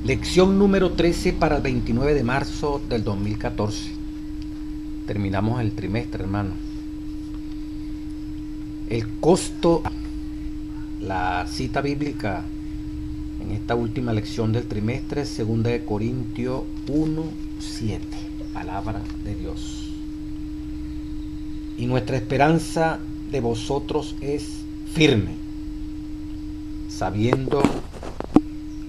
Lección número 13 para el 29 de marzo del 2014. Terminamos el trimestre, hermano. El costo, la cita bíblica en esta última lección del trimestre, 2 de Corintios 1:7, palabra de Dios. Y nuestra esperanza de vosotros es firme, sabiendo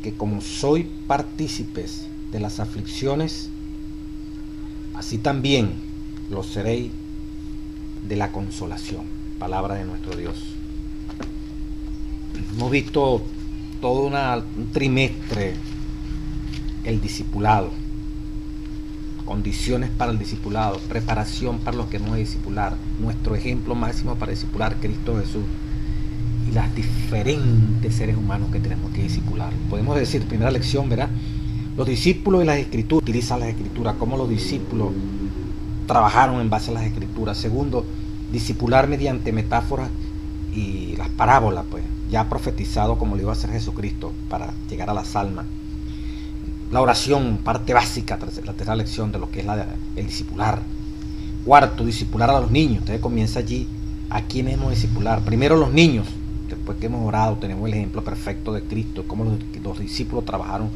que como sois partícipes de las aflicciones, así también lo seréis de la consolación. Palabra de nuestro Dios. Hemos visto todo un trimestre el discipulado, condiciones para el discipulado, preparación para los que no es discipular, nuestro ejemplo máximo para discipular, Cristo Jesús, y las diferentes seres humanos que tenemos que discipular. Podemos decir, primera lección, ¿verdad? Los discípulos y las escrituras, utilizan las escrituras, cómo los discípulos trabajaron en base a las escrituras. Segundo, discipular mediante metáforas y las parábolas, pues, ya profetizado como lo iba a hacer Jesucristo para llegar a las almas. La oración, parte básica, la tercera lección de lo que es el discipular. Cuarto, discipular a los niños. Entonces comienza allí a quiénes hemos de discipular. Primero los niños. Después que hemos orado, tenemos el ejemplo perfecto de Cristo, cómo los discípulos trabajaron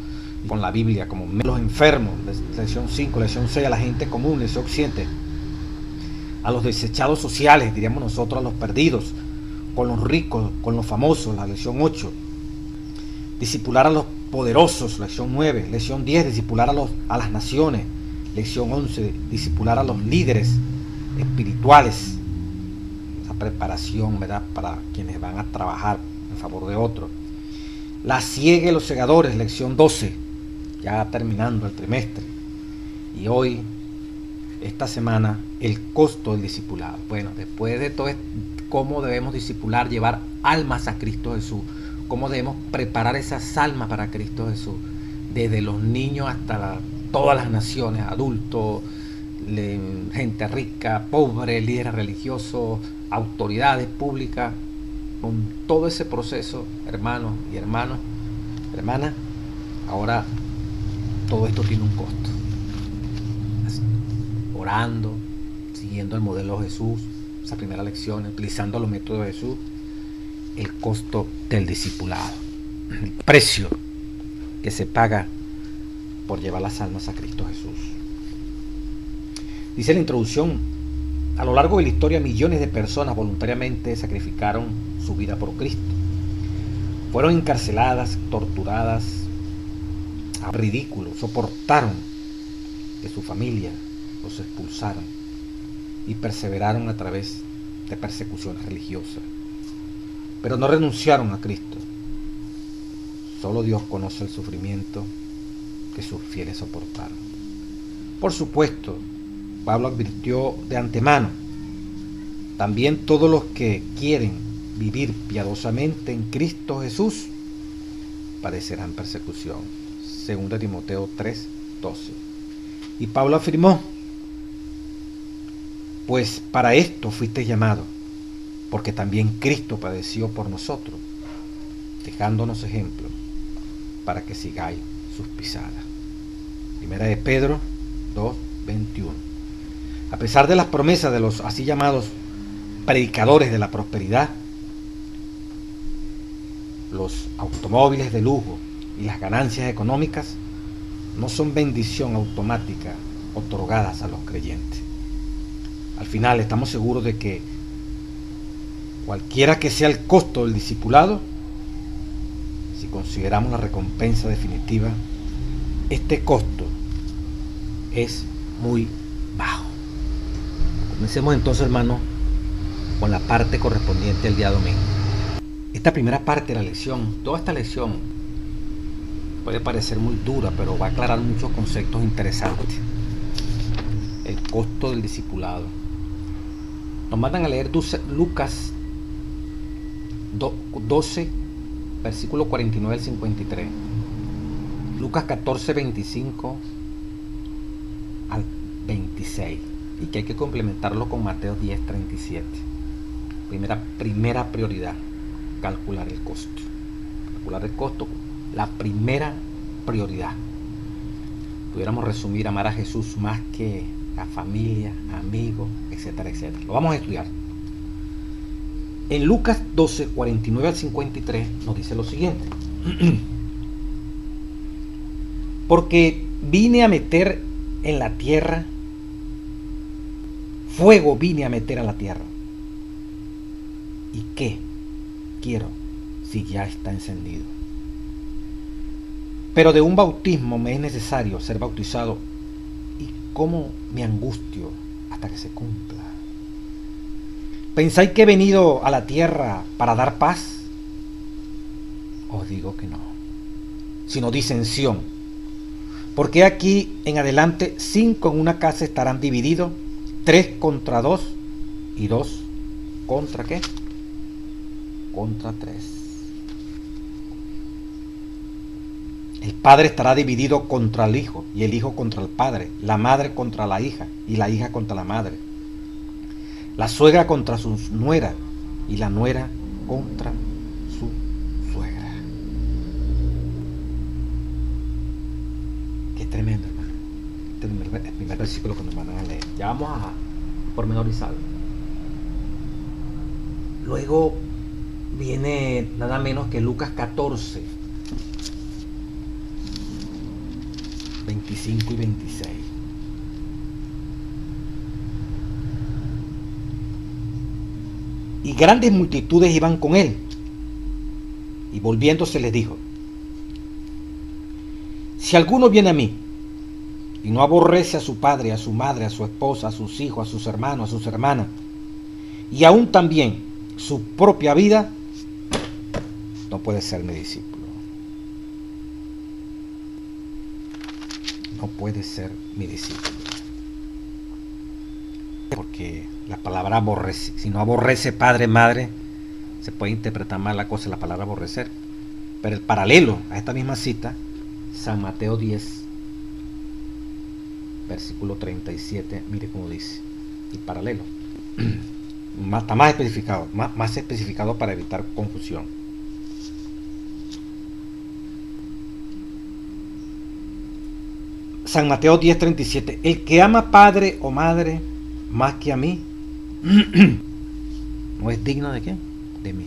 con la Biblia, como los enfermos, lección 5, lección 6, a la gente común, lección 7, a los desechados sociales, diríamos nosotros, a los perdidos, con los ricos, con los famosos, la lección 8, discipular a los poderosos, lección 9, lección 10, discipular a las naciones, lección 11, discipular a los líderes espirituales, preparación, ¿verdad?, para quienes van a trabajar en favor de otros. La ciega y los segadores, lección 12, ya terminando el trimestre. Y hoy, esta semana, el costo del discipulado. Bueno, después de todo esto, cómo debemos discipular, llevar almas a Cristo Jesús, cómo debemos preparar esas almas para Cristo Jesús, desde los niños hasta todas las naciones, adultos, gente rica, pobre, líderes religiosos, autoridades públicas, con todo ese proceso, hermanos y hermanas, ahora todo esto tiene un costo. Así, orando, siguiendo el modelo de Jesús, esa primera lección, utilizando los métodos de Jesús, el costo del discipulado, el precio que se paga por llevar las almas a Cristo Jesús. Dice la introducción: a lo largo de la historia, millones de personas voluntariamente sacrificaron su vida por Cristo. Fueron encarceladas, torturadas, a ridículo, soportaron que su familia los expulsaran y perseveraron a través de persecuciones religiosas. Pero no renunciaron a Cristo. Solo Dios conoce el sufrimiento que sus fieles soportaron. Por supuesto, Pablo advirtió de antemano: también todos los que quieren vivir piadosamente en Cristo Jesús padecerán persecución. 2 Timoteo 3:12. Y Pablo afirmó: pues para esto fuiste llamado, porque también Cristo padeció por nosotros, dejándonos ejemplo para que sigáis sus pisadas. Primera de Pedro 2:21. A pesar de las promesas de los así llamados predicadores de la prosperidad, los automóviles de lujo y las ganancias económicas no son bendición automática otorgadas a los creyentes. Al final estamos seguros de que cualquiera que sea el costo del discipulado, si consideramos la recompensa definitiva, este costo es muy bajo. Comencemos entonces, hermano, con la parte correspondiente al día domingo. Esta primera parte de la lección, toda esta lección puede parecer muy dura, pero va a aclarar muchos conceptos interesantes. El costo del discipulado. Nos mandan a leer Lucas 12, versículo 49 al 53. Lucas 14, 25 al 26. Y que hay que complementarlo con Mateo 10, 37. Primera prioridad, calcular el costo. Calcular el costo, la primera prioridad. Pudiéramos resumir amar a Jesús más que a familia, amigos, etcétera, etcétera. Lo vamos a estudiar. En Lucas 12, 49 al 53 nos dice lo siguiente. Porque vine a meter en la tierra, fuego vine a meter a la tierra. ¿Y qué quiero si ya está encendido? Pero de un bautismo me es necesario ser bautizado, y cómo me angustio hasta que se cumpla. ¿Pensáis que he venido a la tierra para dar paz? Os digo que no, sino disensión. Porque aquí en adelante 5 en una casa estarán divididos, 3 contra 2 y 2 contra ¿qué? Contra 3. El padre estará dividido contra el hijo, y el hijo contra el padre, la madre contra la hija, y la hija contra la madre, la suegra contra su nuera, y la nuera contra su suegra. Qué tremendo, hermano. Este es el primer versículo que nos van a leer. Ya vamos a pormenorizarlo. Luego viene nada menos que Lucas 14, 25 y 26. Y grandes multitudes iban con él. Y volviéndose les dijo: si alguno viene a mí y no aborrece a su padre, a su madre, a su esposa, a sus hijos, a sus hermanos, a sus hermanas, y aún también su propia vida, no puede ser mi discípulo. No puede ser mi discípulo. Porque la palabra aborrece, si no aborrece padre, madre, se puede interpretar mal la cosa, la palabra aborrecer. Pero el paralelo a esta misma cita, San Mateo 10, versículo 37, mire cómo dice, el paralelo. Está más especificado para evitar confusión. San Mateo 10, 37. El que ama padre o madre más que a mí, no es digno de ¿qué? De mí.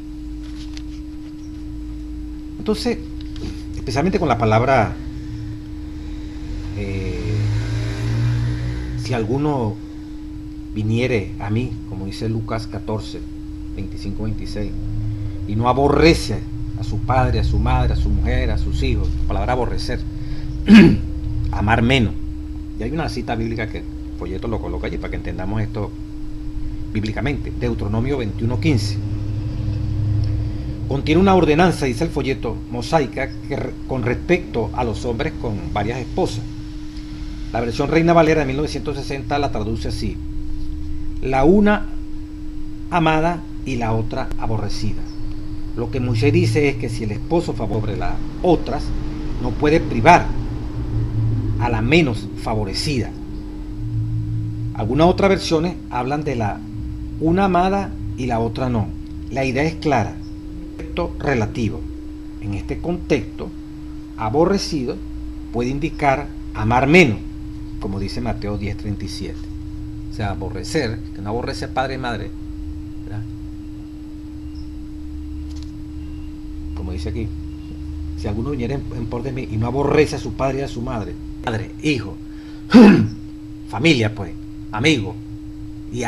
Entonces, especialmente con la palabra, si alguno viniere a mí, como dice Lucas 14, 25, 26, y no aborrece a su padre, a su madre, a su mujer, a sus hijos, la palabra aborrecer, amar menos. Y hay una cita bíblica que el folleto lo coloca allí para que entendamos esto bíblicamente. Deuteronomio 21:15. Contiene una ordenanza, dice el folleto, mosaica, con respecto a los hombres con varias esposas. La versión Reina Valera de 1960 la traduce así: la una amada y la otra aborrecida. Lo que Moisés dice es que si el esposo favorece a las otras, no puede privar a la menos favorecida. Algunas otras versiones hablan de la una amada y la otra no. La idea es clara, relativo. En este contexto, aborrecido puede indicar amar menos, como dice Mateo 10:37. O sea, aborrecer, que no aborrece a padre y madre, ¿verdad? Como dice aquí: si alguno viniera en pos de mí y no aborrece a su padre y a su madre, hijo, familia, pues, amigo, y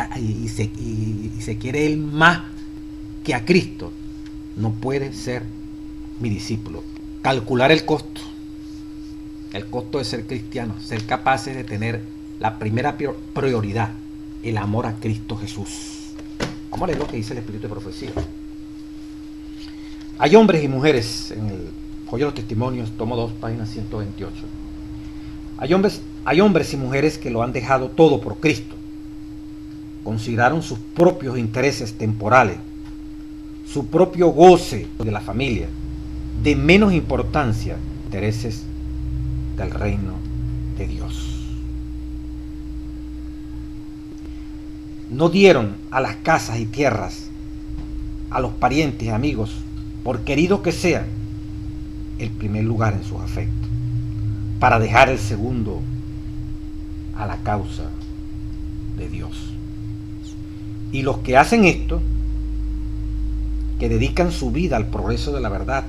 se quiere él más que a Cristo, no puede ser mi discípulo. Calcular el costo de ser cristiano, ser capaces de tener la primera prioridad, el amor a Cristo Jesús. Vamos a leer lo que dice el Espíritu de Profecía. Hay hombres y mujeres, en el Folleto de los Testimonios, tomo 2, página 128. Hay hombres y mujeres que lo han dejado todo por Cristo. Consideraron sus propios intereses temporales, su propio goce de la familia, de menos importancia, intereses del reino de Dios. No dieron a las casas y tierras, a los parientes y amigos, por queridos que sean, el primer lugar en sus afectos. para dejar el segundo a la causa de Dios. Y los que hacen esto, que dedican su vida al progreso de la verdad,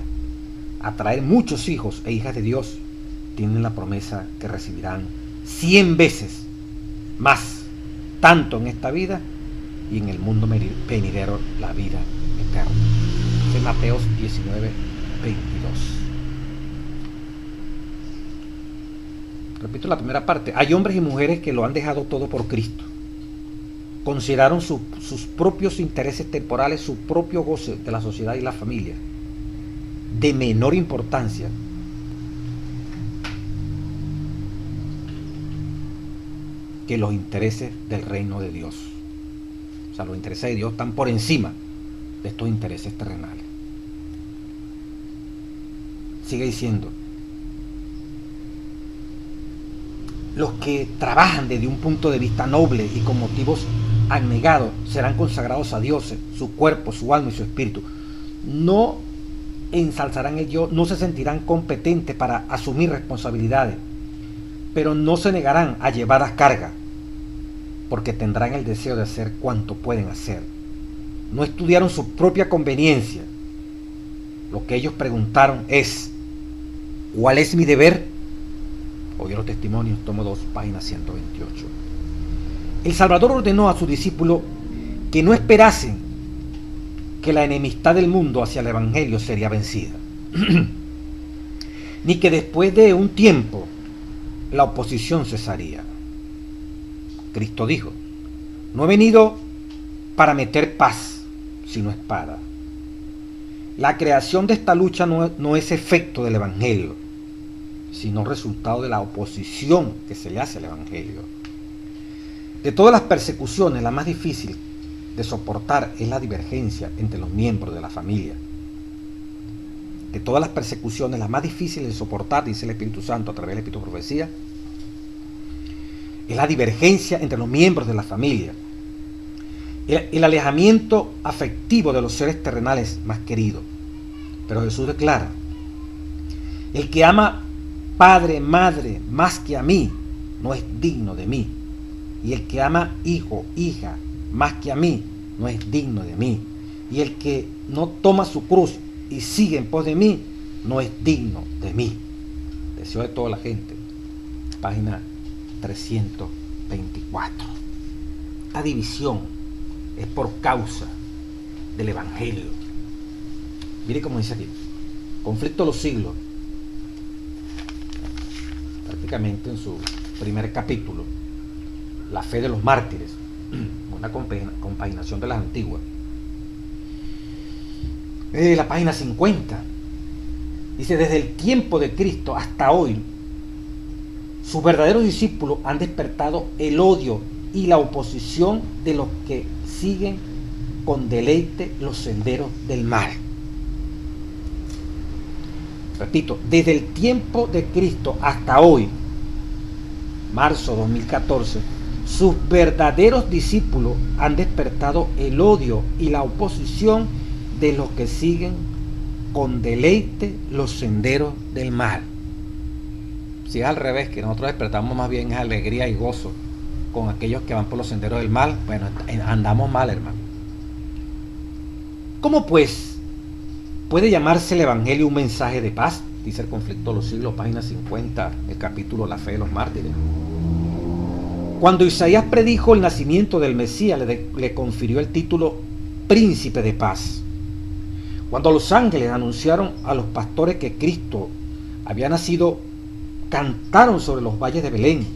a traer muchos hijos e hijas de Dios, tienen la promesa que recibirán 100 veces más, tanto en esta vida y en el mundo venidero, la vida eterna. De Mateo 19, 22. Repito la primera parte. Hay hombres y mujeres que lo han dejado todo por Cristo. Consideraron sus propios intereses temporales, su propio goce de la sociedad y la familia, de menor importancia que los intereses del reino de Dios. O sea, los intereses de Dios están por encima de estos intereses terrenales. Sigue diciendo: los que trabajan desde un punto de vista noble y con motivos abnegados serán consagrados a Dios, su cuerpo, su alma y su espíritu. No ensalzarán el yo, no se sentirán competentes para asumir responsabilidades, pero no se negarán a llevar a carga, porque tendrán el deseo de hacer cuanto pueden hacer. No estudiaron su propia conveniencia. Lo que ellos preguntaron es: ¿cuál es mi deber? Oye los testimonios, tomo 2, página 128. El Salvador ordenó a sus discípulos que no esperasen que la enemistad del mundo hacia el Evangelio sería vencida, ni que después de un tiempo la oposición cesaría. Cristo dijo: no he venido para meter paz, sino espada. La creación de esta lucha no es efecto del Evangelio, sino resultado de la oposición que se le hace al Evangelio. De todas las persecuciones, la más difícil de soportar es la divergencia entre los miembros de la familia. De todas las persecuciones, la más difícil de soportar, dice el Espíritu Santo a través del Espíritu de Profecía, es la divergencia entre los miembros de la familia, el alejamiento afectivo de los seres terrenales más queridos. Pero Jesús declara: el que ama padre, madre más que a mí, no es digno de mí. Y el que ama hijo, hija más que a mí, no es digno de mí. Y el que no toma su cruz y sigue en pos de mí, no es digno de mí. Deseo de toda la gente, página 324. Esta división es por causa del Evangelio. Mire cómo dice aquí: conflicto de los siglos, prácticamente en su primer capítulo, la fe de los mártires, una compaginación de las antiguas. La página 50 dice: desde el tiempo de Cristo hasta hoy, sus verdaderos discípulos han despertado el odio y la oposición de los que siguen con deleite los senderos del mal. Repito, desde el tiempo de Cristo hasta hoy, marzo 2014, sus verdaderos discípulos han despertado el odio y la oposición de los que siguen con deleite los senderos del mal. Si es al revés, que nosotros despertamos más bien es alegría y gozo con aquellos que van por los senderos del mal, bueno, andamos mal, hermano. ¿Cómo pues puede llamarse el Evangelio un mensaje de paz? Dice el conflicto de los siglos, página 50, el capítulo La fe de los mártires. Cuando Isaías predijo el nacimiento del Mesías, le confirió el título Príncipe de Paz. Cuando los ángeles anunciaron a los pastores que Cristo había nacido, cantaron sobre los valles de Belén: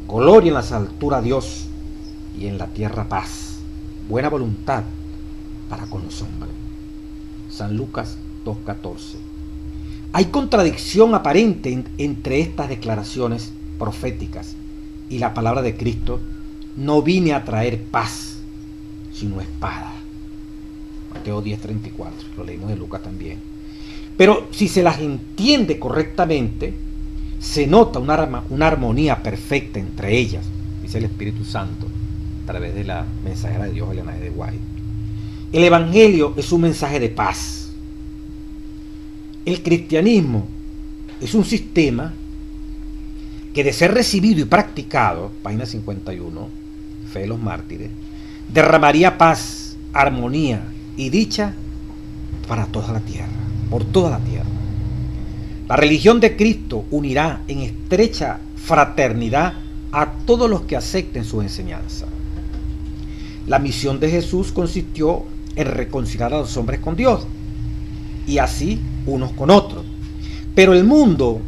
gloria en las alturas a Dios y en la tierra paz, buena voluntad para con los hombres. San Lucas 2:14. Hay contradicción aparente entre estas declaraciones proféticas y la palabra de Cristo: no vine a traer paz, sino espada. Mateo 10:34, lo leímos de Lucas también. Pero si se las entiende correctamente, se nota una armonía perfecta entre ellas, dice el Espíritu Santo a través de la mensajera de Dios, Elena de White. El Evangelio es un mensaje de paz. El cristianismo es un sistema que de ser recibido y practicado, página 51, Fe de los Mártires, derramaría paz, armonía y dicha para toda la tierra, por toda la tierra. La religión de Cristo unirá en estrecha fraternidad a todos los que acepten su enseñanza. La misión de Jesús consistió en reconciliar a los hombres con Dios y así unos con otros. Pero el mundo,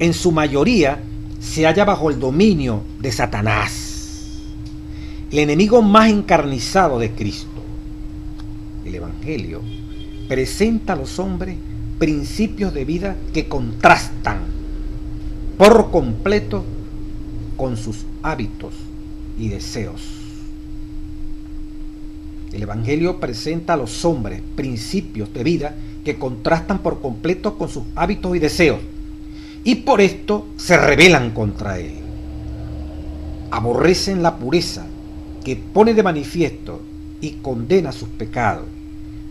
en su mayoría, se halla bajo el dominio de Satanás, el enemigo más encarnizado de Cristo. El Evangelio presenta a los hombres principios de vida que contrastan por completo con sus hábitos y deseos. El Evangelio presenta a los hombres principios de vida que contrastan por completo con sus hábitos y deseos, y por esto se rebelan contra él. Aborrecen la pureza que pone de manifiesto y condena sus pecados,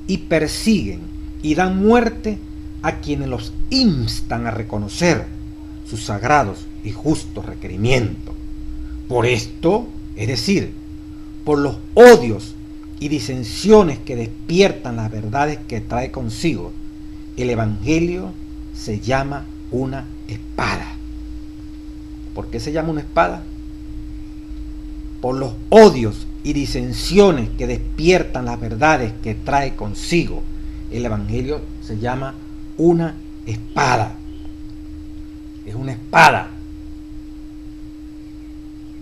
y persiguen y dan muerte a quienes los instan a reconocer sus sagrados y justos requerimientos. Por esto, es decir, por los odios y disensiones que despiertan las verdades que trae consigo, el Evangelio se llama una espada. ¿Por qué se llama una espada? Por los odios y disensiones que despiertan las verdades que trae consigo, el Evangelio se llama una espada. Es una espada.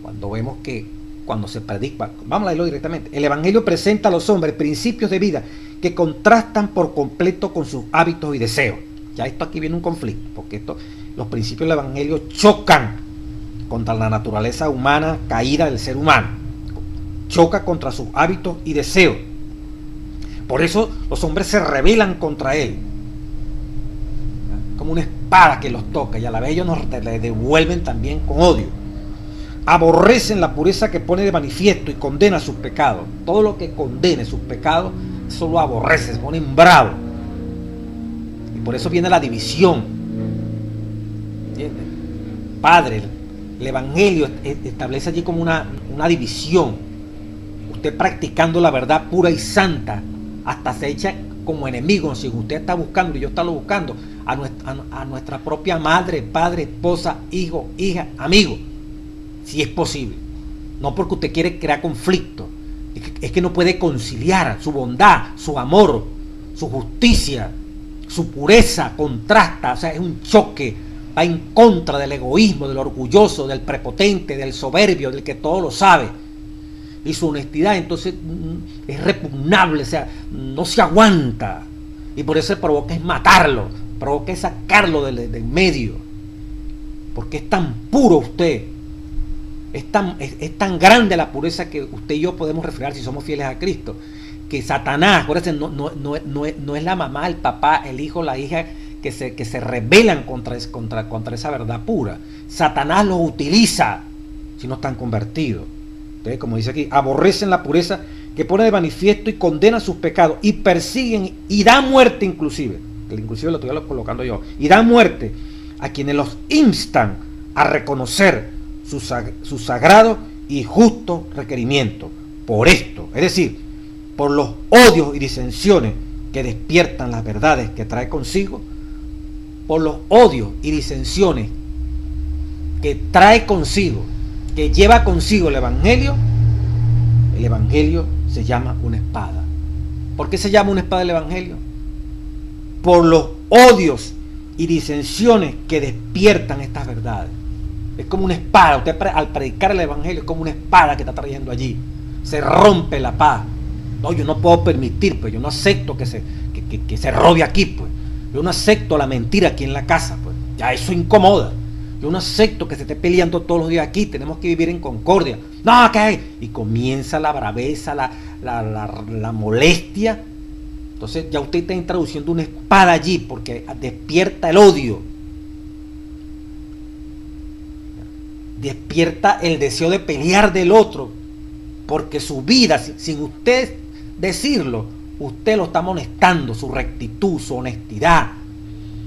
Cuando vemos que cuando se predica, vamos a leerlo directamente, el Evangelio presenta a los hombres principios de vida que contrastan por completo con sus hábitos y deseos. Ya esto aquí viene un conflicto, porque los principios del Evangelio chocan contra la naturaleza humana caída del ser humano, choca contra sus hábitos y deseos. Por eso los hombres se rebelan contra él, como una espada que los toca, y a la vez ellos le devuelven también con odio. Aborrecen la pureza que pone de manifiesto y condena sus pecados. Todo lo que condene sus pecados, eso lo aborrece, se ponen bravos. Y por eso viene la división. ¿Entiendes? Padre, el Evangelio establece allí como una división. Usted practicando la verdad pura y santa, hasta se echa como enemigo. Si usted está buscando y yo estoy buscando a nuestra propia madre, padre, esposa, hijo, hija, amigo, si es posible. No porque usted quiere crear conflicto, es que no puede conciliar su bondad, su amor, su justicia, su pureza, contrasta, o sea, es un choque, va en contra del egoísmo, del orgulloso, del prepotente, del soberbio, del que todo lo sabe. Y su honestidad entonces es repugnable, o sea, no se aguanta. Y por eso provoca es matarlo, provoca es sacarlo del medio. Porque es tan puro usted, es tan grande la pureza que usted y yo podemos reflejar si somos fieles a Cristo, que Satanás, acuérdense, no es la mamá, el papá, el hijo, la hija que se rebelan contra esa verdad pura. Satanás los utiliza si no están convertidos. Entonces, como dice aquí, aborrecen la pureza que pone de manifiesto y condena sus pecados, y persiguen y dan muerte inclusive lo estoy colocando yo, y dan muerte a quienes los instan a reconocer su sagrado y justo requerimiento. Por esto, es decir, por los odios y disensiones que despiertan las verdades que trae consigo, por los odios y disensiones que trae consigo, que lleva consigo el Evangelio se llama una espada. ¿Por qué se llama una espada el Evangelio? Por los odios y disensiones que despiertan estas verdades. Es como una espada. Usted al predicar el Evangelio es como una espada que está trayendo allí. Se rompe la paz. No, yo no puedo permitir, pues yo no acepto que se robe aquí, pues. Yo no acepto la mentira aquí en la casa, pues. Ya eso incomoda. Yo no acepto que se esté peleando todos los días aquí. Tenemos que vivir en concordia. No, ¿qué hay? Y comienza la braveza, la molestia. Entonces ya usted está introduciendo una espada allí porque despierta el odio. Despierta el deseo de pelear del otro. Porque su vida, sin usted decirlo, usted lo está molestando, su rectitud, su honestidad.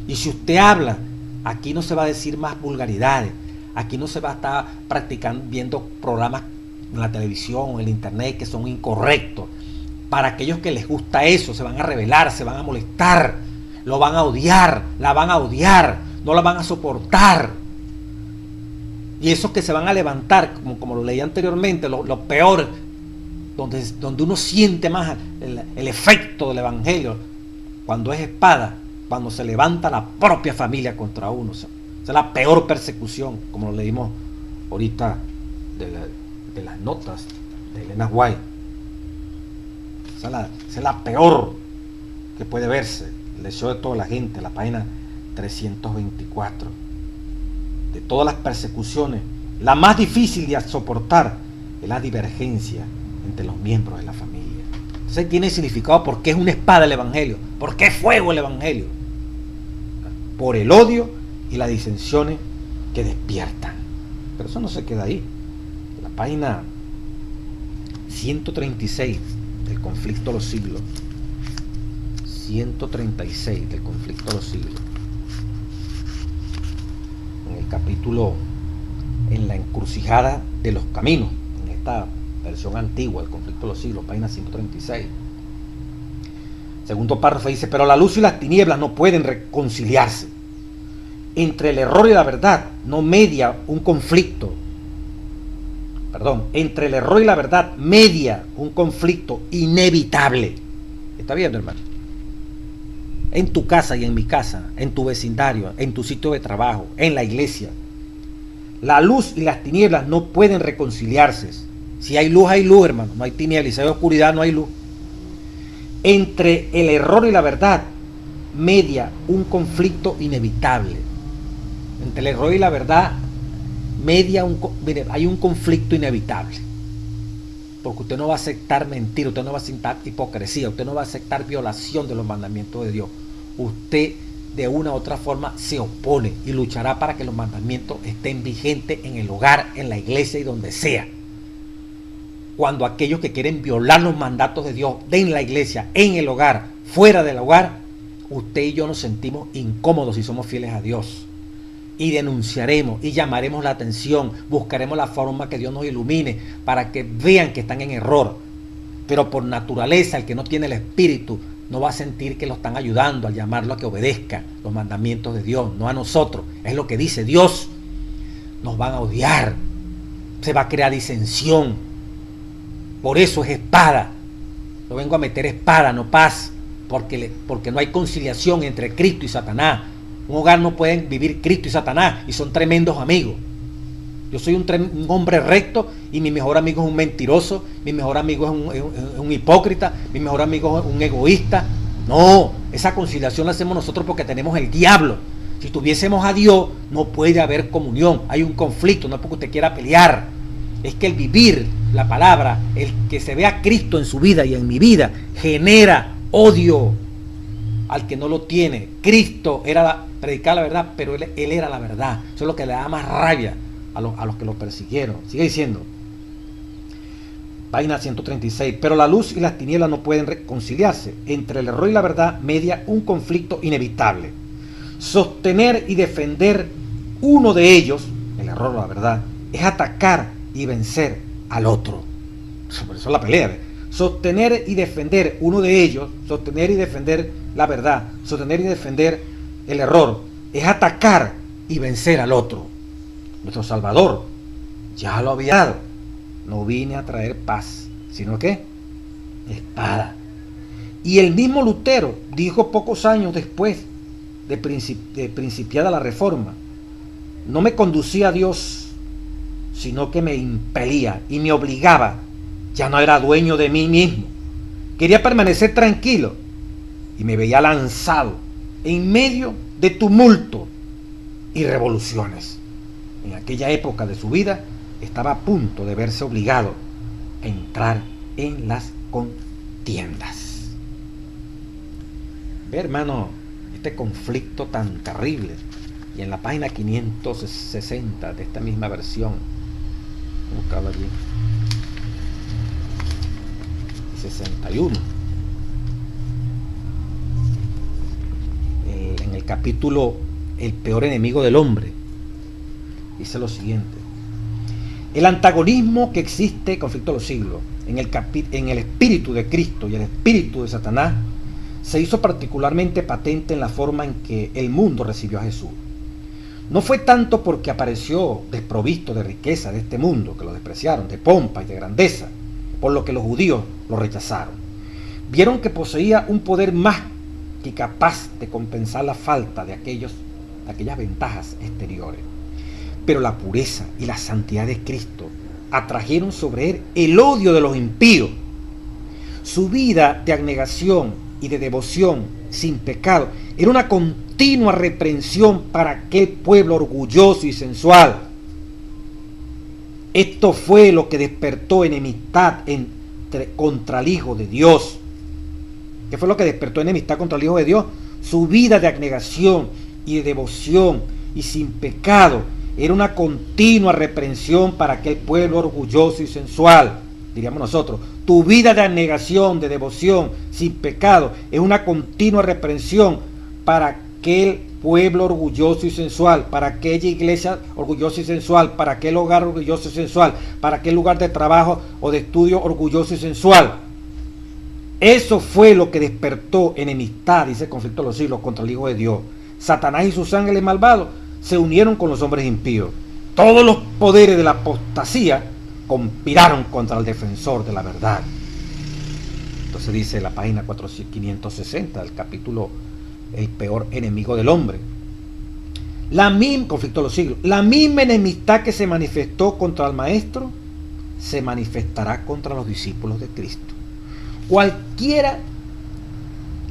Y si usted habla, aquí no se va a decir más vulgaridades. Aquí no se va a estar practicando, viendo programas en la televisión o en el internet que son incorrectos. Para aquellos que les gusta eso, se van a rebelar, se van a molestar, lo van a odiar, la van a odiar, no la van a soportar. Y esos que se van a levantar, como lo leí anteriormente, lo peor, donde uno siente más el efecto del evangelio, cuando es espada, cuando se levanta la propia familia contra uno. Esa es la peor persecución, como lo leímos ahorita de las notas de Elena White. Esa es la peor que puede verse. El deseo de toda la gente, la página 324. De todas las persecuciones, la más difícil de soportar es la divergencia entre los miembros de la familia. Entonces tiene significado porque es una espada el evangelio, porque es fuego el evangelio, por el odio y las disensiones que despiertan. Pero eso no se queda ahí. La página 136 del conflicto de los siglos, 136 del conflicto de los siglos, en el capítulo, en la encrucijada de los caminos, en esta versión antigua del conflicto de los siglos, página 136, segundo párrafo dice: pero la luz y las tinieblas no pueden reconciliarse. Entre el error y la verdad no media un conflicto. Entre el error y la verdad media un conflicto inevitable. ¿Está viendo, hermano? En tu casa y en mi casa, en tu vecindario, en tu sitio de trabajo, en la iglesia. La luz y las tinieblas no pueden reconciliarse. Si hay luz, hermano, no hay tinieblas. Si hay oscuridad, no hay luz. Entre el error y la verdad media un conflicto inevitable. Entre el error y la verdad hay un conflicto inevitable. Porque usted no va a aceptar mentira, usted no va a aceptar hipocresía, usted no va a aceptar violación de los mandamientos de Dios. Usted de una u otra forma se opone y luchará para que los mandamientos estén vigentes en el hogar, en la iglesia y donde sea. Cuando aquellos que quieren violar los mandatos de Dios en la iglesia, en el hogar, fuera del hogar, usted y yo nos sentimos incómodos si somos fieles a Dios. Y denunciaremos y llamaremos la atención, buscaremos la forma que Dios nos ilumine para que vean que están en error. Pero por naturaleza, el que no tiene el espíritu no va a sentir que lo están ayudando al llamarlo a que obedezca los mandamientos de Dios, no a nosotros. Es lo que dice Dios. Nos van a odiar, se va a crear disensión. Por eso es espada. Yo vengo a meter espada, no paz, porque no hay conciliación entre Cristo y Satanás. Un hogar no pueden vivir Cristo y Satanás y son tremendos amigos. Yo soy un hombre recto y mi mejor amigo es un mentiroso, mi mejor amigo es un hipócrita, mi mejor amigo es un egoísta. No, esa conciliación la hacemos nosotros porque tenemos el diablo. Si tuviésemos a Dios no puede haber comunión, hay un conflicto, no es porque usted quiera pelear. Es que el vivir la palabra, el que se vea a Cristo en su vida y en mi vida, genera odio al que no lo tiene. Cristo predicaba la verdad, pero él era la verdad. Eso es lo que le da más rabia a los que lo persiguieron. Sigue diciendo, página 136, pero la luz y las tinieblas no pueden reconciliarse. Entre el error y la verdad media un conflicto inevitable. Sostener y defender uno de ellos, el error o la verdad, es atacar y vencer al otro. Por eso es la pelea. Sostener y defender uno de ellos, sostener y defender la verdad, sostener y defender el error, es atacar y vencer al otro. Nuestro Salvador ya lo había dado. No vine a traer paz, sino que espada. Y el mismo Lutero dijo pocos años después de principiada la Reforma: no me conducía a Dios, sino que me impelía y me obligaba. Ya no era dueño de mí mismo. Quería permanecer tranquilo y me veía lanzado en medio de tumulto y revoluciones. En aquella época de su vida estaba a punto de verse obligado a entrar en las contiendas. Ve, hermano, este conflicto tan terrible. Y en la página 560 de esta misma versión, buscalo allí, 61, en el capítulo El peor enemigo del hombre, Dice lo siguiente: el antagonismo que existe, conflicto de los siglos, en el espíritu de Cristo y el espíritu de Satanás, se hizo particularmente patente en la forma en que el mundo recibió a Jesús. No fue tanto porque apareció desprovisto de riqueza de este mundo, que lo despreciaron, de pompa y de grandeza, por lo que los judíos lo rechazaron. Vieron que poseía un poder más que capaz de compensar la falta de aquellas ventajas exteriores. Pero la pureza y la santidad de Cristo atrajeron sobre él el odio de los impíos. Su vida de abnegación y de devoción sin pecado era una continua reprensión para aquel pueblo orgulloso y sensual. Esto fue lo que despertó enemistad contra el Hijo de Dios. ¿Qué fue lo que despertó enemistad contra el Hijo de Dios? Su vida de abnegación y de devoción y sin pecado era una continua reprensión para aquel pueblo orgulloso y sensual. Diríamos nosotros, tu vida de abnegación, de devoción, sin pecado, es una continua reprensión para aquel pueblo orgulloso y sensual, para aquella iglesia orgullosa y sensual, para aquel hogar orgulloso y sensual, para aquel lugar de trabajo o de estudio orgulloso y sensual. Eso fue lo que despertó enemistad, dice el conflicto de los siglos, contra el Hijo de Dios. Satanás y sus ángeles malvados se unieron con los hombres impíos. Todos los poderes de la apostasía conspiraron contra el defensor de la verdad. Entonces dice la página 560 del capítulo El peor enemigo del hombre. Conflicto de los siglos. La misma enemistad que se manifestó contra el maestro se manifestará contra los discípulos de Cristo. Cualquiera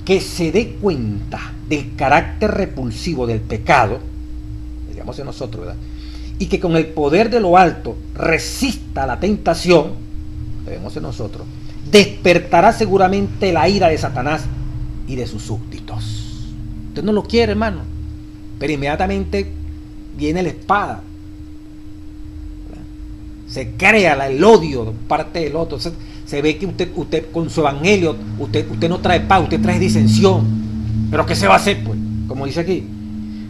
que se dé cuenta del carácter repulsivo del pecado, digamos en nosotros, ¿verdad?, y que con el poder de lo alto resista la tentación, debemos en nosotros, despertará seguramente la ira de Satanás y de sus súbditos. Usted no lo quiere, hermano, pero inmediatamente viene la espada, ¿verdad? Se crea el odio de parte del otro. Se ve que usted con su evangelio, usted no trae paz, usted trae disensión. Pero ¿qué se va a hacer, pues? Como dice aquí,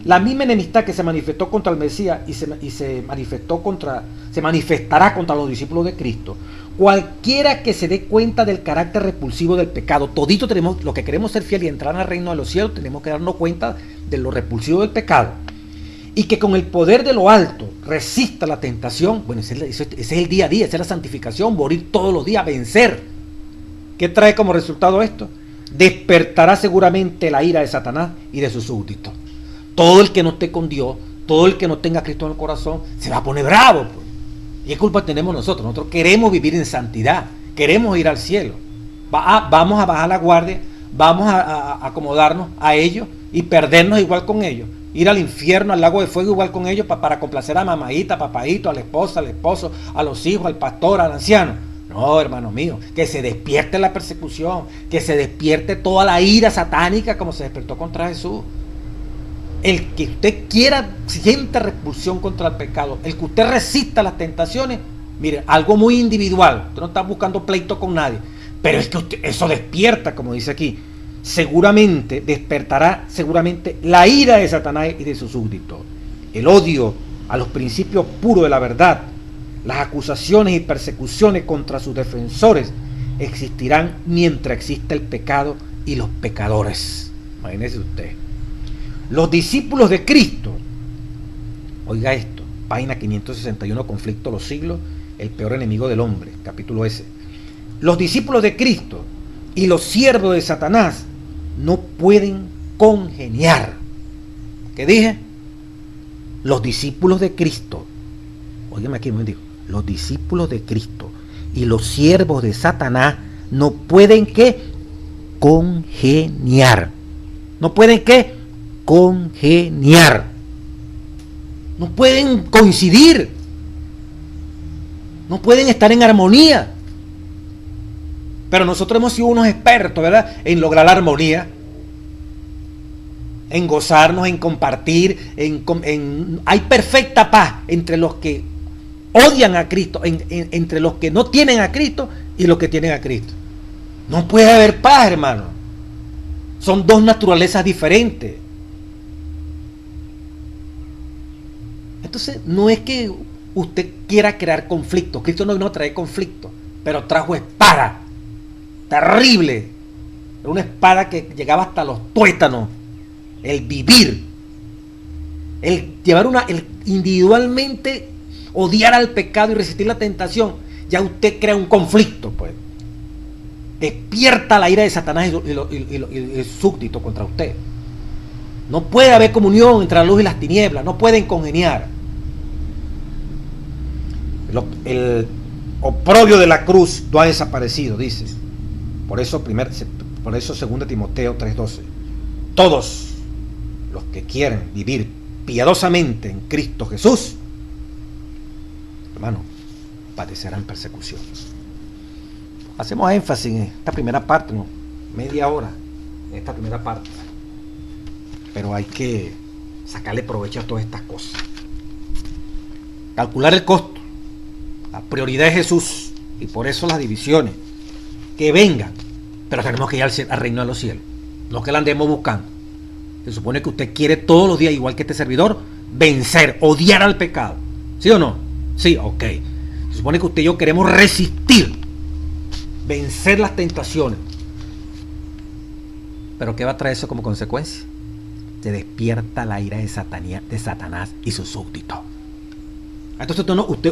la misma enemistad que se manifestó contra el Mesías y se manifestará contra los discípulos de Cristo. Cualquiera que se dé cuenta del carácter repulsivo del pecado, todito tenemos, los que queremos ser fieles y entrar al reino de los cielos, tenemos que darnos cuenta de lo repulsivo del pecado. Y que con el poder de lo alto resista la tentación. Bueno, ese es el día a día, esa es la santificación, morir todos los días, vencer. ¿Qué trae como resultado esto? Despertará seguramente la ira de Satanás y de sus súbditos. Todo el que no esté con Dios, todo el que no tenga a Cristo en el corazón, se va a poner bravo, pues. ¿Y qué culpa tenemos nosotros? Nosotros queremos vivir en santidad, queremos ir al cielo. Vamos a bajar la guardia, vamos a acomodarnos a ellos y perdernos igual con ellos. Ir al infierno, al lago de fuego igual con ellos para complacer a mamadita, a papadito, a la esposa, al esposo, a los hijos, al pastor, al anciano. No, hermano mío, que se despierte la persecución, que se despierte toda la ira satánica como se despertó contra Jesús. El que usted sienta repulsión contra el pecado, el que usted resista las tentaciones, mire, algo muy individual, usted no está buscando pleito con nadie, pero es que eso despierta, como dice aquí, despertará seguramente la ira de Satanás y de sus súbditos, el odio a los principios puros de la verdad, las acusaciones y persecuciones contra sus defensores existirán mientras exista el pecado y los pecadores. Imagínese usted. Los discípulos de Cristo, oiga esto, página 561, conflicto de los siglos, el peor enemigo del hombre, capítulo S. Los discípulos de Cristo y los siervos de Satanás no pueden congeniar. ¿Qué dije? Los discípulos de Cristo, óigame aquí un momento, los discípulos de Cristo y los siervos de Satanás no pueden ¿qué? Congeniar. No pueden ¿qué? Congeniar. No pueden coincidir. No pueden estar en armonía. Pero nosotros hemos sido unos expertos, ¿verdad?, en lograr la armonía, en gozarnos, en compartir, hay perfecta paz entre los que odian a Cristo, entre los que no tienen a Cristo y los que tienen a Cristo. No puede haber paz, hermano. Son dos naturalezas diferentes. Entonces, no es que usted quiera crear conflicto. Cristo no vino a traer conflicto, pero trajo espada terrible. Era una espada que llegaba hasta los tuétanos. El vivir, el llevar el individualmente odiar al pecado y resistir la tentación, ya usted crea un conflicto, pues. Despierta la ira de Satanás y el súbdito contra usted. No puede haber comunión entre la luz y las tinieblas, no pueden congeniar. El oprobio de la cruz no ha desaparecido, dice. Por eso 2 Timoteo 3:12. Todos los que quieren vivir piadosamente en Cristo Jesús, hermano, padecerán persecución. Hacemos énfasis en esta primera parte, ¿no? Media hora en esta primera parte. Pero hay que sacarle provecho a todas estas cosas. Calcular el costo. La prioridad es Jesús. Y por eso las divisiones. Que vengan. Pero tenemos que ir al reino de los cielos. No que la andemos buscando. Se supone que usted quiere todos los días, igual que este servidor, vencer, odiar al pecado. ¿Sí o no? Sí, ok. Se supone que usted y yo queremos resistir, vencer las tentaciones. ¿Pero qué va a traer eso como consecuencia? Se despierta la ira de Satanás y sus súbditos. Entonces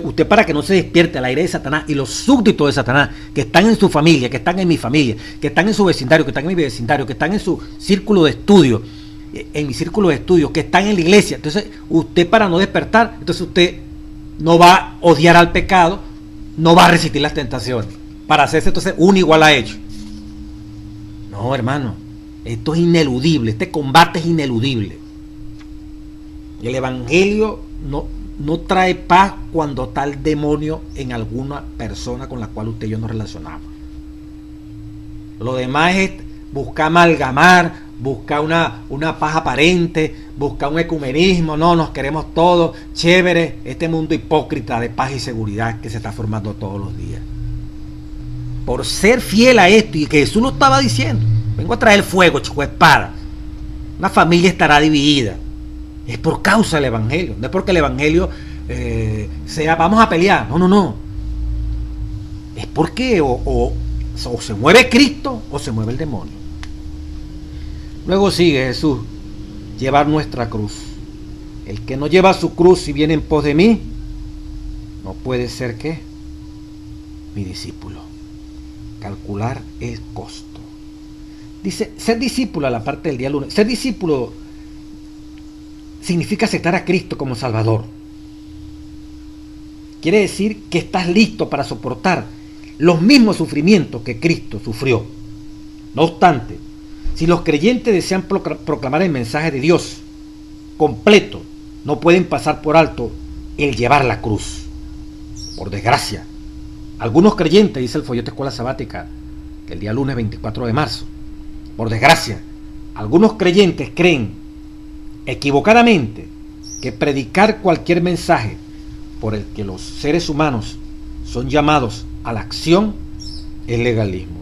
usted para que no se despierte la ira de Satanás y los súbditos de Satanás que están en su familia, que están en mi familia, que están en su vecindario, que están en mi vecindario, que están en su círculo de estudio, en mi círculo de estudio, que están en la iglesia. Entonces usted, para no despertar, entonces usted no va a odiar al pecado, no va a resistir las tentaciones, para hacerse entonces uno igual a ellos. No, hermano, esto es ineludible, este combate es ineludible. Y el evangelio no trae paz cuando está el demonio en alguna persona con la cual usted y yo nos relacionamos. Lo demás es buscar amalgamar, buscar una paz aparente, buscar un ecumenismo. No, nos queremos todos, chévere, este mundo hipócrita de paz y seguridad que se está formando todos los días. Por ser fiel a esto, y que Jesús lo estaba diciendo, vengo a traer fuego, chico, espada. Una familia estará dividida. Es por causa del evangelio. No es porque el evangelio sea vamos a pelear. No. Es porque o se mueve Cristo o se mueve el demonio. Luego sigue Jesús: llevar nuestra cruz. El que no lleva su cruz y viene en pos de mí, no puede ser que mi discípulo. Calcular el costo. Dice, ser discípulo, a la parte del día lunes. Ser discípulo significa aceptar a Cristo como Salvador. Quiere decir que estás listo para soportar los mismos sufrimientos que Cristo sufrió. No obstante, si los creyentes desean proclamar el mensaje de Dios completo, no pueden pasar por alto el llevar la cruz. Por desgracia, algunos creyentes, dice el folleto Escuela Sabática, que el día lunes 24 de marzo, por desgracia, algunos creyentes creen equivocadamente que predicar cualquier mensaje por el que los seres humanos son llamados a la acción es legalismo.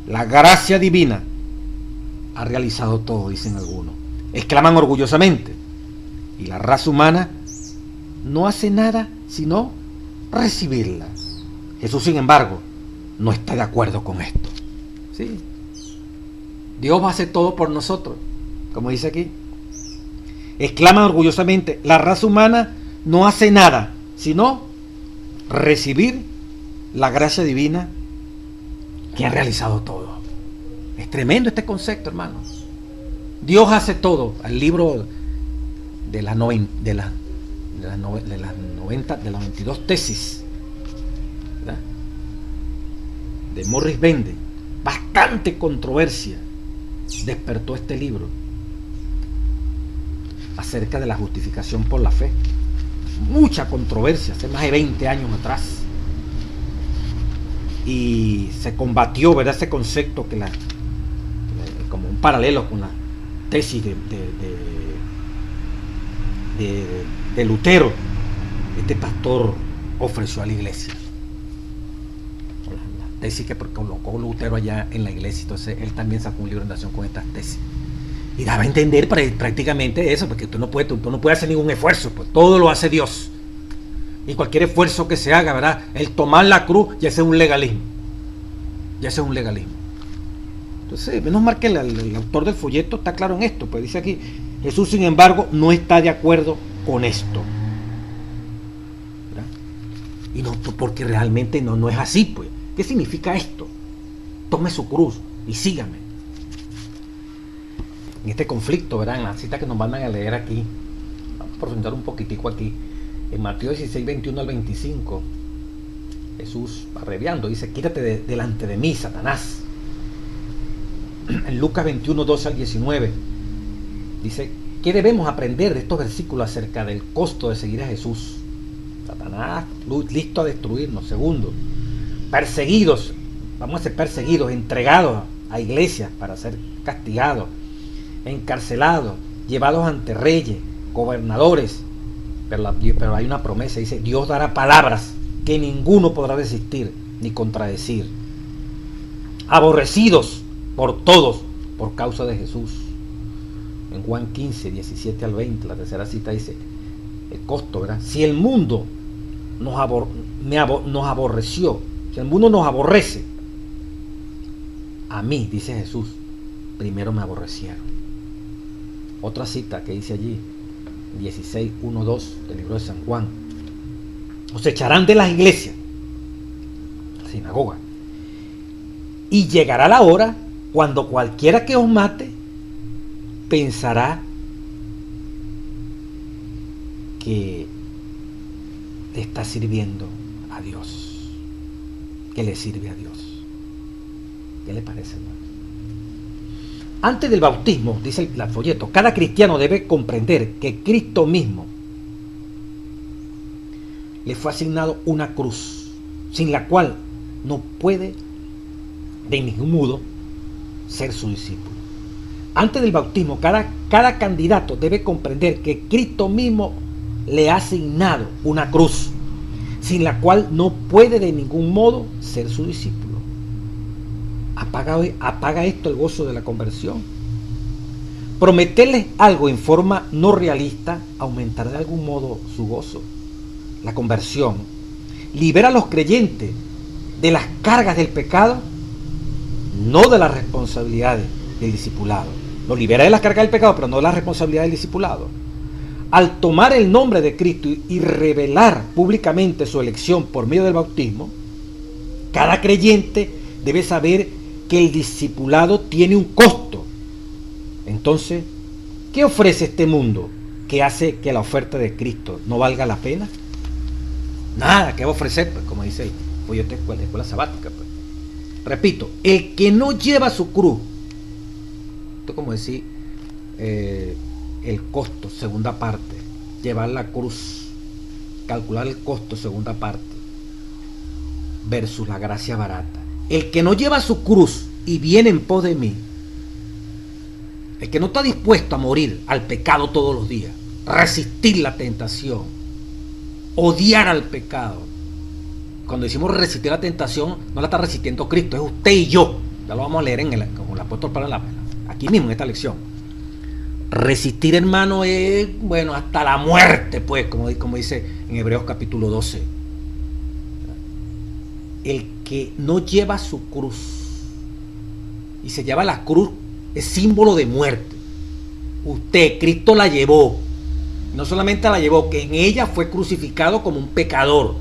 La gracia divina ha realizado todo, dicen algunos. Exclaman orgullosamente. Y la raza humana no hace nada sino recibirla. Jesús, sin embargo, no está de acuerdo con esto. ¿Sí? Dios va a hacer todo por nosotros, como dice aquí. Exclaman orgullosamente, la raza humana no hace nada sino recibir la gracia divina que ha realizado todo. Es tremendo este concepto, hermanos. Dios hace todo. El libro de las 92 tesis, ¿verdad?, de Morris Bende, bastante controversia despertó este libro acerca de la justificación por la fe. Mucha controversia, hace más de 20 años atrás. Y se combatió, ¿verdad?, ese concepto que como un paralelo con la tesis de Lutero. Este pastor ofreció a la iglesia la tesis que colocó Lutero allá en la iglesia. Entonces él también sacó un libro en relación con estas tesis. Y daba a entender prácticamente eso, porque tú no puedes hacer ningún esfuerzo, pues todo lo hace Dios. Y cualquier esfuerzo que se haga, ¿verdad? El tomar la cruz, ya ese es un legalismo. Ya ese es un legalismo. Entonces, menos mal que el autor del folleto está claro en esto, pues dice aquí, Jesús, sin embargo, no está de acuerdo con esto. ¿Verdad? Y no, porque realmente no es así, pues. ¿Qué significa esto? Tome su cruz y sígame. En este conflicto, ¿verdad? En la cita que nos van a leer aquí, vamos a profundizar un poquitico aquí, en Mateo 16, 21 al 25, Jesús, abreviando, dice, quítate delante de mí, Satanás. En Lucas 21, 12 al 19, dice, ¿qué debemos aprender de estos versículos acerca del costo de seguir a Jesús? Satanás, listo a destruirnos. Segundo, perseguidos, vamos a ser perseguidos, entregados a iglesias para ser castigados, encarcelados, llevados ante reyes, gobernadores, pero hay una promesa, dice, Dios dará palabras que ninguno podrá resistir ni contradecir, aborrecidos por todos por causa de Jesús. En Juan 15, 17 al 20, la tercera cita dice, el costo, ¿verdad? Si el mundo nos aborreció, si el mundo nos aborrece, a mí, dice Jesús, primero me aborrecieron. Otra cita que dice allí, 16, 1, 2 del libro de San Juan, os echarán de las iglesias, la sinagoga, y llegará la hora cuando cualquiera que os mate pensará que le está sirviendo a Dios, que le sirve a Dios. ¿Qué le parece, hermano? Antes del bautismo, dice el folleto, cada cristiano debe comprender que Cristo mismo le fue asignado una cruz, sin la cual no puede de ningún modo ser su discípulo. Antes del bautismo, cada candidato debe comprender que Cristo mismo le ha asignado una cruz, sin la cual no puede de ningún modo ser su discípulo. Apaga esto el gozo de la conversión. Prometerles algo en forma no realista aumentará de algún modo su gozo. La conversión libera a los creyentes de las cargas del pecado, no de las responsabilidades del discipulado. Los libera de las cargas del pecado, pero no de las responsabilidades del discipulado. Al tomar el nombre de Cristo y revelar públicamente su elección por medio del bautismo, cada creyente debe saber que el discipulado tiene un costo. Entonces, ¿qué ofrece este mundo que hace que la oferta de Cristo no valga la pena? Nada. ¿Qué va a ofrecer? Pues como dice el folleto de escuela sabática, pues. Repito, el que no lleva su cruz, esto es como decir el costo, segunda parte, llevar la cruz, calcular el costo, segunda parte, versus la gracia barata. El que no lleva su cruz y viene en pos de mí, el que no está dispuesto a morir al pecado todos los días, resistir la tentación, odiar al pecado. Cuando decimos resistir la tentación, no la está resistiendo Cristo, es usted y yo. Ya lo vamos a leer como el apóstol Pablo aquí mismo en esta lección. Resistir, hermano, es, bueno, hasta la muerte, pues, como dice en Hebreos capítulo 12. El que no lleva su cruz y se lleva la cruz es símbolo de muerte. Cristo la llevó. No solamente la llevó, que en ella fue crucificado como un pecador.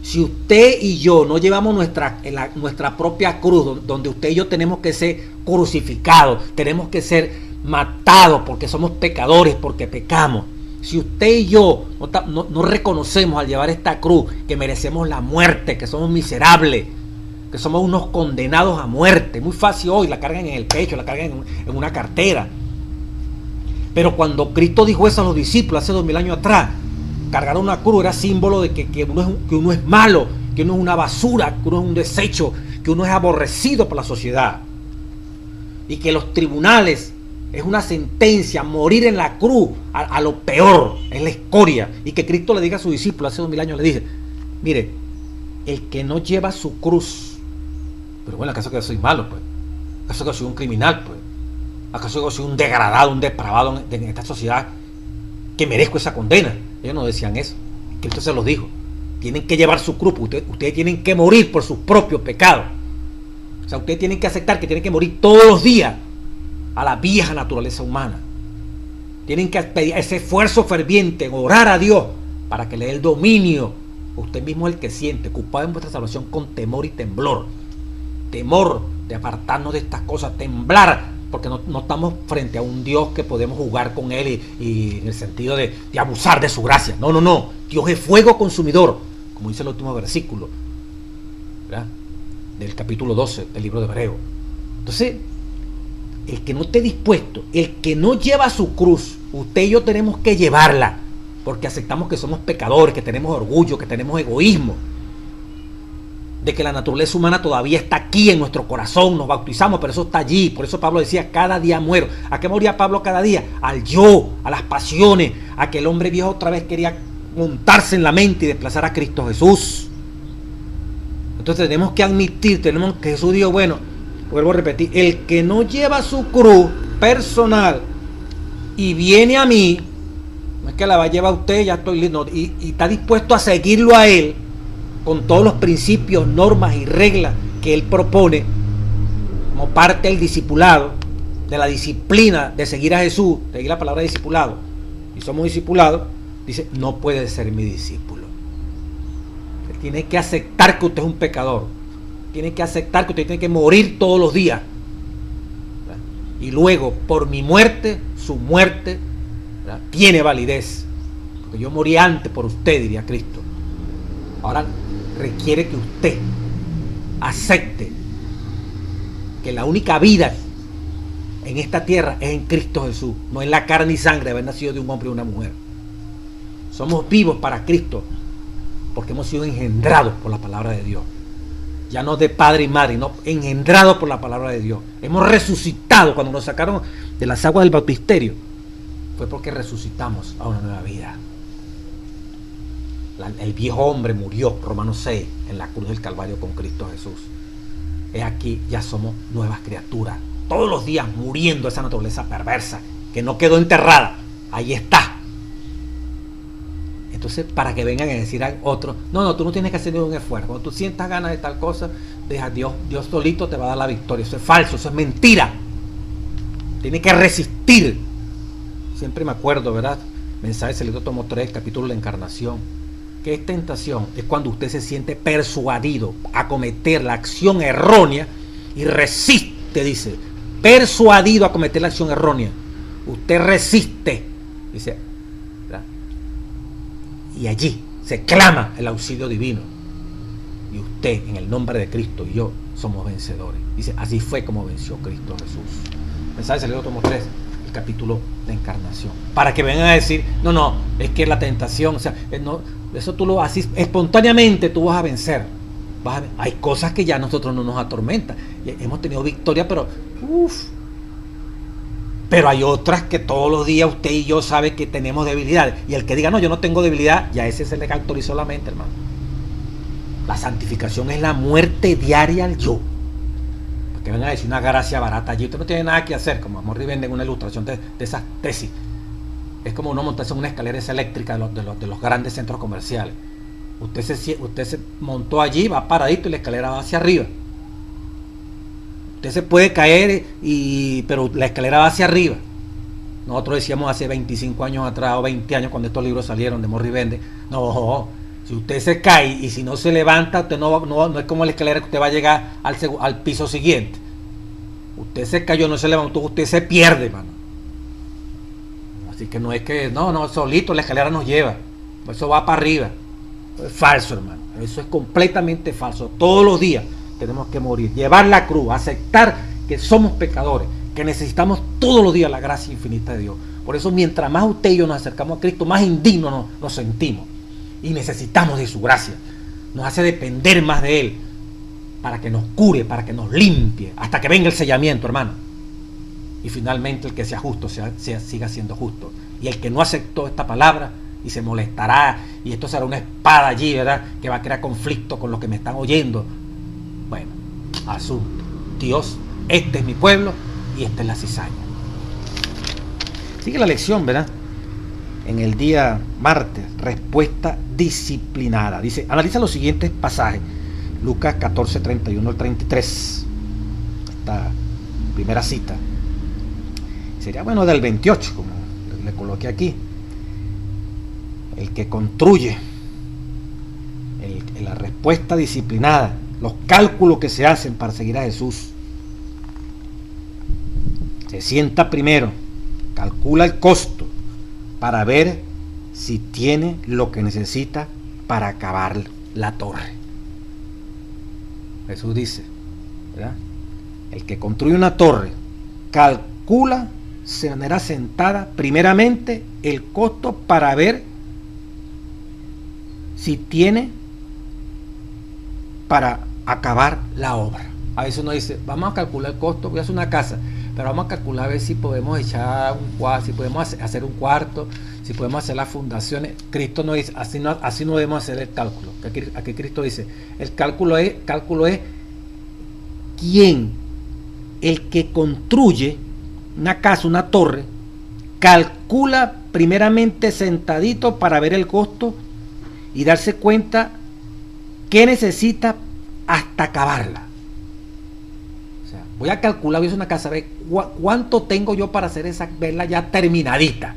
Si usted y yo no llevamos nuestra propia cruz, donde usted y yo tenemos que ser crucificados, tenemos que ser matados porque somos pecadores, porque pecamos. Si usted y yo no reconocemos al llevar esta cruz que merecemos la muerte, que somos miserables, que somos unos condenados a muerte, muy fácil hoy, la cargan en el pecho, la cargan en una cartera. Pero cuando Cristo dijo eso a los discípulos hace 2000 años atrás, cargar una cruz era símbolo de que uno es malo, que uno es una basura, que uno es un desecho, que uno es aborrecido por la sociedad. Y que los tribunales es una sentencia, morir en la cruz, a lo peor, es la escoria. Y que Cristo le diga a sus discípulos hace 2000 años, le dice, mire, el que no lleva su cruz, pero bueno, ¿acaso que soy malo, pues? ¿Acaso que soy un criminal, pues? ¿Acaso yo soy un degradado, un depravado en esta sociedad que merezco esa condena? Ellos no decían eso. Cristo se los dijo. Tienen que llevar su cruz. Ustedes tienen que morir por sus propios pecados. O sea, ustedes tienen que aceptar que tienen que morir todos los días a la vieja naturaleza humana. Tienen que pedir ese esfuerzo ferviente, orar a Dios para que le dé el dominio. Usted mismo es el que siente, ocupado en vuestra salvación con temor y temblor. Temor de apartarnos de estas cosas, temblar, porque no estamos frente a un Dios que podemos jugar con Él y en el sentido de abusar de su gracia. No, no, no. Dios es fuego consumidor, como dice el último versículo, ¿verdad?, del capítulo 12 del libro de Hebreo. Entonces, el que no esté dispuesto, el que no lleva su cruz, usted y yo tenemos que llevarla, porque aceptamos que somos pecadores, que tenemos orgullo, que tenemos egoísmo, de que la naturaleza humana todavía está aquí en nuestro corazón, nos bautizamos, pero eso está allí. Por eso Pablo decía, cada día muero. ¿A qué moría Pablo cada día? Al yo, a las pasiones, a que el hombre viejo otra vez quería montarse en la mente y desplazar a Cristo Jesús. Entonces tenemos que admitir, tenemos que Jesús dijo, bueno, vuelvo a repetir, el que no lleva su cruz personal y viene a mí, no es que la va a llevar usted, ya estoy listo, y está dispuesto a seguirlo a él, con todos los principios, normas y reglas que él propone, como parte del discipulado, de la disciplina de seguir a Jesús, de seguir la palabra de discipulado, y somos discipulados, dice, no puede ser mi discípulo. Usted tiene que aceptar que usted es un pecador, tiene que aceptar que usted tiene que morir todos los días, ¿verdad?, y luego, por mi muerte, su muerte, ¿verdad?, tiene validez, porque yo morí antes por usted, diría Cristo. Ahora requiere que usted acepte que la única vida en esta tierra es en Cristo Jesús, no en la carne y sangre de haber nacido de un hombre y una mujer. Somos vivos para Cristo porque hemos sido engendrados por la palabra de Dios. Ya no de padre y madre, no, engendrados por la palabra de Dios. Hemos resucitado. Cuando nos sacaron de las aguas del bautisterio, fue porque resucitamos a una nueva vida. El viejo hombre murió, Romanos 6, en la cruz del Calvario con Cristo Jesús. Es aquí, ya somos nuevas criaturas. Todos los días muriendo esa naturaleza perversa, que no quedó enterrada. Ahí está. Entonces, para que vengan a decir a otros, no, tú no tienes que hacer ningún esfuerzo. Cuando tú sientas ganas de tal cosa, deja a Dios solito te va a dar la victoria. Eso es falso, eso es mentira. Tiene que resistir. Siempre me acuerdo, ¿verdad? Mensaje del libro tomo 3, capítulo de la encarnación. ¿Qué es tentación? Es cuando usted se siente persuadido a cometer la acción errónea y resiste, dice. Persuadido a cometer la acción errónea. Usted resiste, dice, ¿verdad?, y allí se clama el auxilio divino. Y usted, en el nombre de Cristo, y yo somos vencedores. Dice, así fue como venció Cristo Jesús. Mensaje del libro tomo 3. Capítulo de encarnación, para que vengan a decir, no, es que la tentación, o sea, no, eso tú lo haces espontáneamente, tú vas a vencer. Hay cosas que ya a nosotros no nos atormentan, hemos tenido victoria, pero hay otras que todos los días usted y yo sabe que tenemos debilidad, y el que diga, no, yo no tengo debilidad, ya ese se le autorizó la mente, hermano. La santificación es la muerte diaria al yo. Que vengan a decir una gracia barata allí, usted no tiene nada que hacer, como Amor y venden una ilustración de esas tesis. Es como uno montarse en una escalera eléctrica de los grandes centros comerciales. Usted se montó allí, va paradito y la escalera va hacia arriba. Usted se puede caer, pero la escalera va hacia arriba. Nosotros decíamos hace 25 años atrás o 20 años cuando estos libros salieron de Amor y vende, no, si usted se cae y si no se levanta, usted no es como la escalera que usted va a llegar al piso siguiente. Usted se cayó, no se levantó, usted se pierde, hermano. Así que no es que, no, solito la escalera nos lleva. Eso va para arriba. Eso es falso, hermano. Eso es completamente falso. Todos los días tenemos que morir, llevar la cruz, aceptar que somos pecadores, que necesitamos todos los días la gracia infinita de Dios. Por eso, mientras más usted y yo nos acercamos a Cristo, más indignos nos sentimos. Y necesitamos de su gracia. Nos hace depender más de Él, para que nos cure, para que nos limpie, hasta que venga el sellamiento, hermano. Y finalmente el que sea justo siga siendo justo. Y el que no aceptó esta palabra y se molestará, y esto será una espada allí, ¿verdad?, que va a crear conflicto con los que me están oyendo. Bueno, asunto. Dios, este es mi pueblo y esta es la cizaña. Sigue la lección, ¿verdad? En el día martes, respuesta disciplinada. Dice, analiza los siguientes pasajes. Lucas 14, 31 al 33. Esta primera cita. Sería bueno del 28, como le coloqué aquí. El que construye, la respuesta disciplinada, los cálculos que se hacen para seguir a Jesús. Se sienta primero, calcula el costo para ver si tiene lo que necesita para acabar la torre. Jesús dice, ¿verdad? El que construye una torre calcula de manera sentada primeramente el costo para ver si tiene para acabar la obra. A veces uno dice, vamos a calcular el costo, voy a hacer una casa, pero vamos a calcular a ver si podemos echar un cuarto, si podemos hacer un cuarto, si podemos hacer las fundaciones. Cristo no dice, así no debemos hacer el cálculo. Aquí Cristo dice, el cálculo es quién, el que construye una casa, una torre, calcula primeramente sentadito para ver el costo y darse cuenta qué necesita hasta acabarla. O sea, voy a calcular, voy a hacer una casa, ver cuánto tengo yo para hacer esa, verla ya terminadita.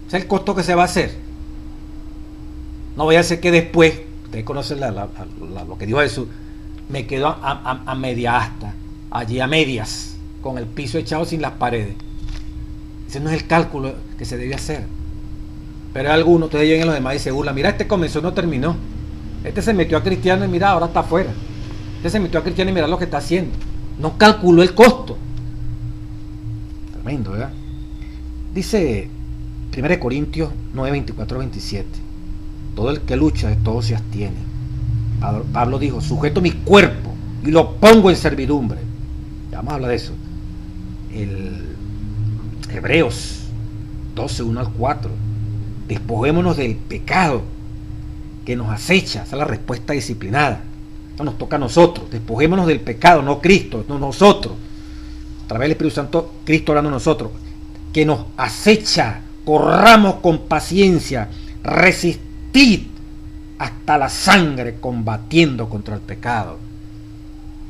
Ese es el costo que se va a hacer. No voy a hacer que después, ustedes conocen lo que dijo Jesús, me quedo a media asta, allí a medias, con el piso echado sin las paredes. Ese no es el cálculo que se debe hacer. Pero hay algunos, ustedes llegan a los demás y se burlan, mira, este comenzó, no terminó. Este se metió a cristiano y mira, ahora está afuera. Este se metió a cristiano y mira lo que está haciendo. No calculó el costo. Tremendo, ¿verdad? Dice 1 Corintios 9, 24, 27. Todo el que lucha, de todo se abstiene. Pablo dijo, sujeto mi cuerpo y lo pongo en servidumbre. Ya vamos a hablar de eso. El Hebreos 12, 1 al 4. Despojémonos del pecado que nos acecha. Esa es la respuesta disciplinada. Esto nos toca a nosotros. Despojémonos del pecado, no Cristo, no nosotros. A través del Espíritu Santo, Cristo hablando a nosotros. Que nos acecha. Corramos con paciencia. Resistid hasta la sangre combatiendo contra el pecado.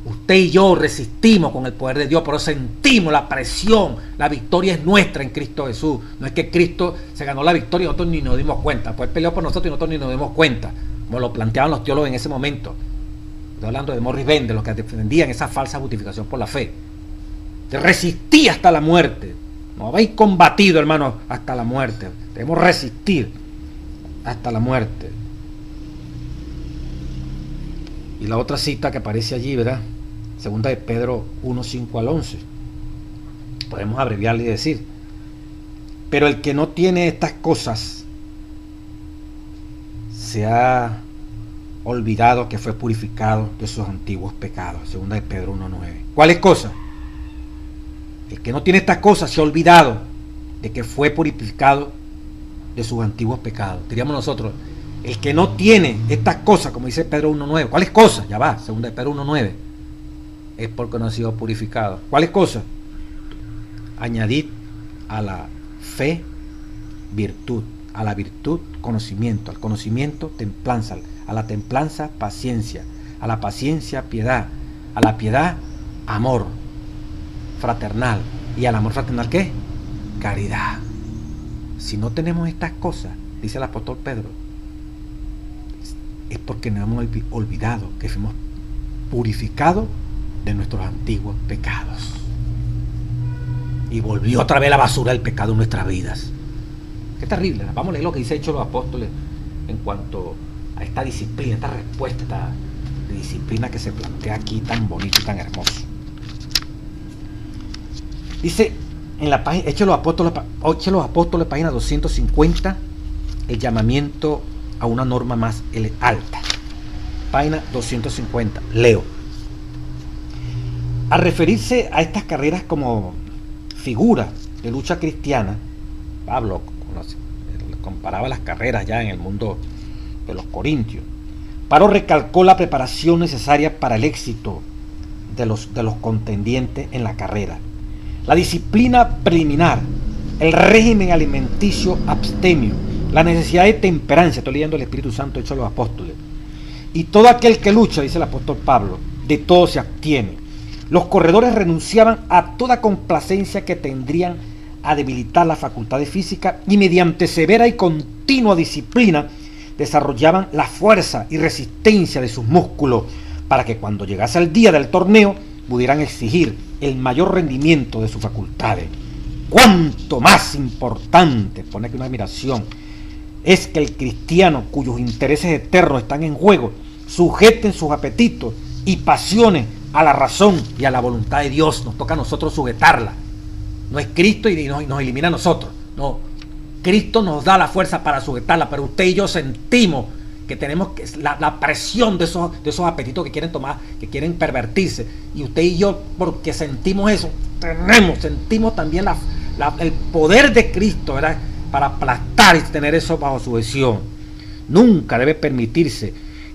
Usted y yo resistimos con el poder de Dios, pero sentimos la presión. La victoria es nuestra en Cristo Jesús. No es que Cristo se ganó la victoria y nosotros ni nos dimos cuenta. Pues peleó por nosotros y nosotros ni nos dimos cuenta, como lo planteaban los teólogos en ese momento. Estoy hablando de Morris Ben, de los que defendían esa falsa justificación por la fe. Te resistí hasta la muerte. No habéis combatido, hermanos, hasta la muerte. Debemos resistir hasta la muerte. Y la otra cita que aparece allí, ¿verdad? Segunda de Pedro 1, 5 al 11. Podemos abreviarle y decir, pero el que no tiene estas cosas se ha olvidado que fue purificado de sus antiguos pecados. Segunda de Pedro 1, 9. ¿Cuáles cosas? El que no tiene estas cosas se ha olvidado de que fue purificado de sus antiguos pecados. Diríamos nosotros, el que no tiene estas cosas, como dice Pedro 1.9, ¿cuáles cosas? Ya va, segunda de Pedro 1.9, es porque no ha sido purificado. ¿Cuáles cosas? Añadid a la fe virtud, a la virtud conocimiento, al conocimiento templanza, a la templanza paciencia, a la paciencia piedad, a la piedad amor fraternal, y al amor fraternal ¿qué? Caridad. Si no tenemos estas cosas, dice el apóstol Pedro, es porque nos hemos olvidado que fuimos purificados de nuestros antiguos pecados. Y volvió otra vez la basura del pecado en nuestras vidas. Qué terrible. Vamos a leer lo que dice Hechos los Apóstoles en cuanto a esta disciplina, esta respuesta de disciplina que se plantea aquí tan bonito y tan hermoso. Dice en la página Hechos los Apóstoles, página 250, el llamamiento a una norma más alta. Página 250. Leo. Al referirse a estas carreras como figura de lucha cristiana, Pablo comparaba las carreras ya en el mundo de los corintios. Pablo recalcó la preparación necesaria para el éxito de los contendientes en la carrera. La disciplina preliminar el régimen alimenticio abstemio, la necesidad de temperancia. Estoy leyendo el Espíritu Santo hecho a los apóstoles. Y todo aquel que lucha, dice el apóstol Pablo, de todo se abstiene. Los corredores renunciaban a toda complacencia que tendrían a debilitar las facultades físicas y mediante severa y continua disciplina desarrollaban la fuerza y resistencia de sus músculos para que cuando llegase el día del torneo pudieran exigir el mayor rendimiento de sus facultades. Cuánto más importante, pone aquí una admiración, es que el cristiano cuyos intereses eternos están en juego sujeten sus apetitos y pasiones a la razón y a la voluntad de Dios. Nos toca a nosotros sujetarla. No es Cristo y nos elimina a nosotros. No, Cristo nos da la fuerza para sujetarla, pero usted y yo sentimos que tenemos la presión de esos apetitos que quieren tomar, que quieren pervertirse. Y usted y yo, porque sentimos eso, sentimos también el poder de Cristo, ¿verdad?, para aplastar y tener eso bajo su sujeción. Nunca debe permitirse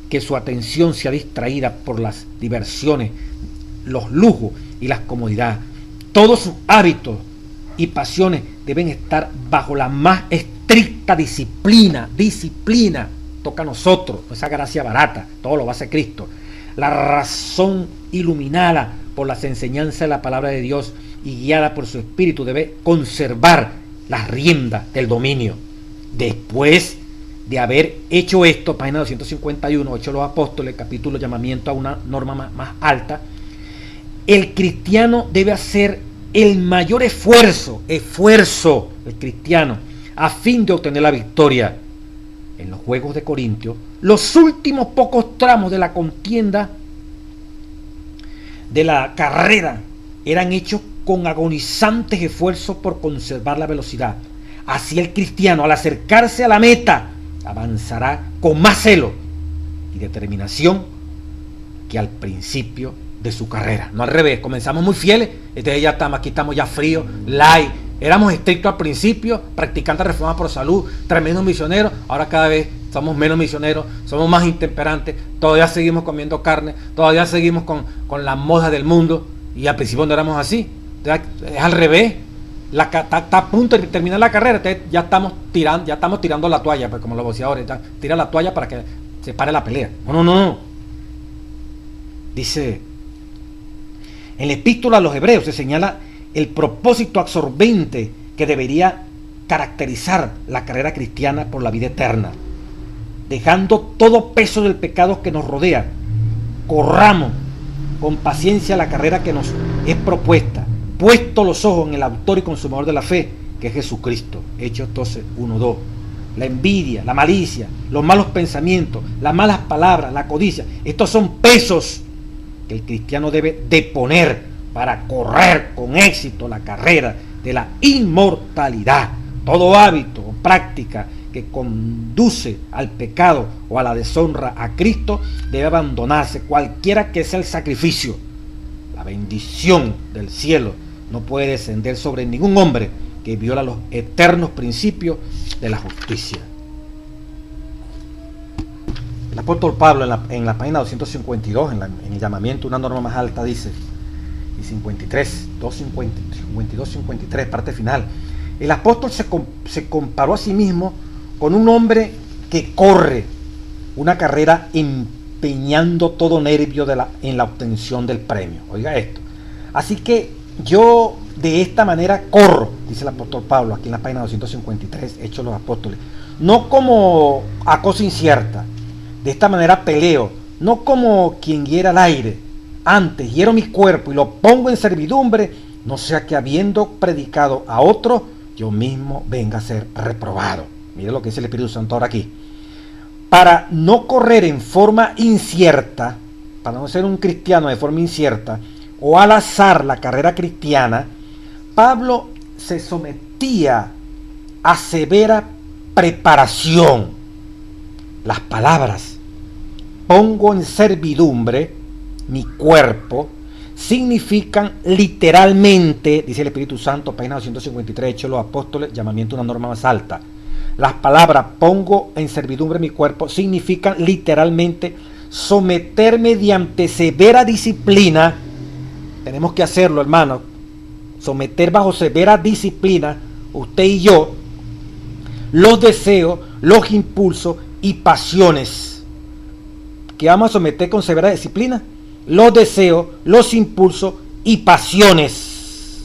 que su atención sea distraída por las diversiones, los lujos y las comodidades. Todos sus hábitos y pasiones deben estar bajo la más estricta disciplina. Toca a nosotros, esa gracia barata, todo lo va a hacer Cristo. La razón iluminada por las enseñanzas de la palabra de Dios y guiada por su Espíritu debe conservar las riendas del dominio. Después de haber hecho esto, página 251, Hechos de los Apóstoles, capítulo llamamiento a una norma más alta, el cristiano debe hacer el mayor esfuerzo, el cristiano, a fin de obtener la victoria. En los Juegos de Corintios, los últimos pocos tramos de la contienda, de la carrera, eran hechos con agonizantes esfuerzos por conservar la velocidad. Así el cristiano, al acercarse a la meta, avanzará con más celo y determinación que al principio de su carrera. No al revés, comenzamos muy fieles, entonces ya estamos, aquí estamos ya fríos, light. Éramos estrictos al principio, practicantes de reforma por salud, tremendos misioneros. Ahora cada vez somos menos misioneros, somos más intemperantes, todavía seguimos comiendo carne, todavía seguimos con las modas del mundo. Y al principio no éramos así. Es al revés. Está a punto de terminar la carrera, ya estamos tirando la toalla, pues como los boxeadores, tira la toalla para que se pare la pelea. No. Dice, en la epístola a los Hebreos se señala el propósito absorbente que debería caracterizar la carrera cristiana por la vida eterna. Dejando todo peso del pecado que nos rodea, corramos con paciencia la carrera que nos es propuesta, puesto los ojos en el autor y consumador de la fe, que es Jesucristo. Hechos 12, 1, 2. La envidia, la malicia, los malos pensamientos, las malas palabras, la codicia, estos son pesos que el cristiano debe deponer para correr con éxito la carrera de la inmortalidad. Todo hábito o práctica que conduce al pecado o a la deshonra a Cristo debe abandonarse, cualquiera que sea el sacrificio. La bendición del cielo no puede descender sobre ningún hombre que viola los eternos principios de la justicia. El apóstol Pablo en la página 252, en el llamamiento, una norma más alta, dice, y 53, 252, 53, parte final, el apóstol se comparó a sí mismo con un hombre que corre una carrera empeñando todo nervio en la obtención del premio. Oiga esto. Así que yo de esta manera corro, dice el apóstol Pablo aquí en la página 253, Hechos de los Apóstoles, no como a cosa incierta. De esta manera peleo, no como quien hiera al aire. Antes hiero mi cuerpo y lo pongo en servidumbre, no sea que habiendo predicado a otro, yo mismo venga a ser reprobado. Mire lo que dice el Espíritu Santo ahora aquí. Para no correr en forma incierta, para no ser un cristiano de forma incierta, o al azar la carrera cristiana, Pablo se sometía a severa preparación. Las palabras, pongo en servidumbre mi cuerpo, significan literalmente, dice el Espíritu Santo, página 253, Hechos de los Apóstoles, llamamiento a una norma más alta. Las palabras, pongo en servidumbre mi cuerpo, significan literalmente someter mediante severa disciplina. Tenemos que hacerlo, hermano. Someter bajo severa disciplina usted y yo, los deseos, los impulsos y pasiones que vamos a someter con severa disciplina. Los deseos, los impulsos y pasiones.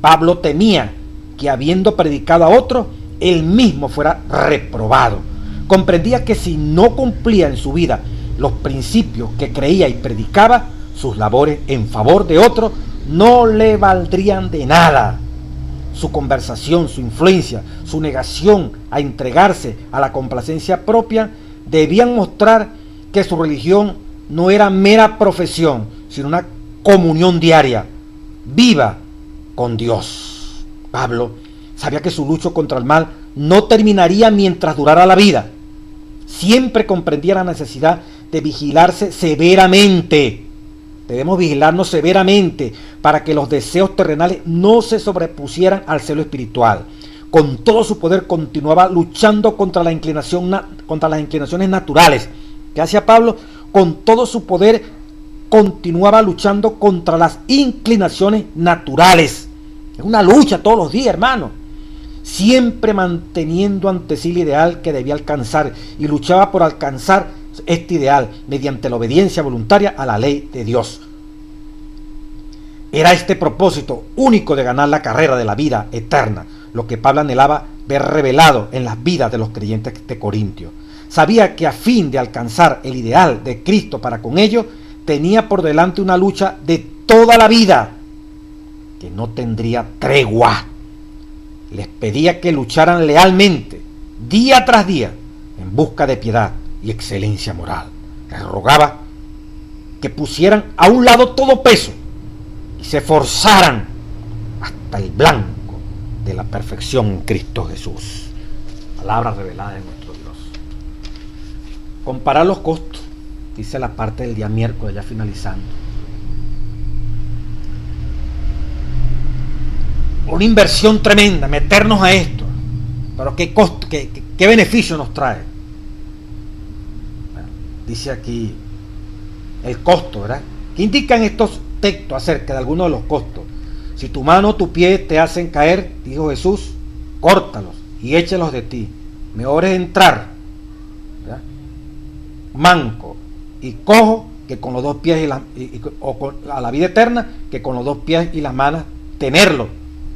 Pablo temía que, habiendo predicado a otro, él mismo fuera reprobado. Comprendía que si no cumplía en su vida los principios que creía y predicaba, sus labores en favor de otro no le valdrían de nada. Su conversación, su influencia, su negación a entregarse a la complacencia propia debían mostrar que su religión no era mera profesión, sino una comunión diaria, viva con Dios. Pablo sabía que su lucha contra el mal no terminaría mientras durara la vida. Siempre comprendía la necesidad de vigilarse severamente. Debemos vigilarnos severamente para que los deseos terrenales no se sobrepusieran al celo espiritual. Con todo su poder continuaba luchando contra las inclinaciones naturales. ¿Qué hacía Pablo? Con todo su poder continuaba luchando contra las inclinaciones naturales. Es una lucha todos los días, hermano. Siempre manteniendo ante sí el ideal que debía alcanzar, y luchaba por alcanzar este ideal mediante la obediencia voluntaria a la ley de Dios. Era este propósito único de ganar la carrera de la vida eterna, lo que Pablo anhelaba ver revelado en las vidas de los creyentes de Corintio. Sabía que a fin de alcanzar el ideal de Cristo para con ellos, tenía por delante una lucha de toda la vida, que no tendría tregua. Les pedía que lucharan lealmente, día tras día, en busca de piedad y excelencia moral. Les rogaba que pusieran a un lado todo peso y se esforzaran hasta el blanco de la perfección en Cristo Jesús. Palabra revelada de nuestro Dios. Comparar los costos, dice la parte del día miércoles, ya finalizando. Una inversión tremenda, meternos a esto. Pero ¿qué costo, qué beneficio nos trae? Bueno, dice aquí el costo, ¿verdad? ¿Qué indican estos textos acerca de algunos de los costos? Si tu mano o tu pie te hacen caer, dijo Jesús, córtalos y échalos de ti. Mejor es entrar, ¿verdad?, manco y cojo que con los dos pies a la vida eterna, que con los dos pies y las manos tenerlo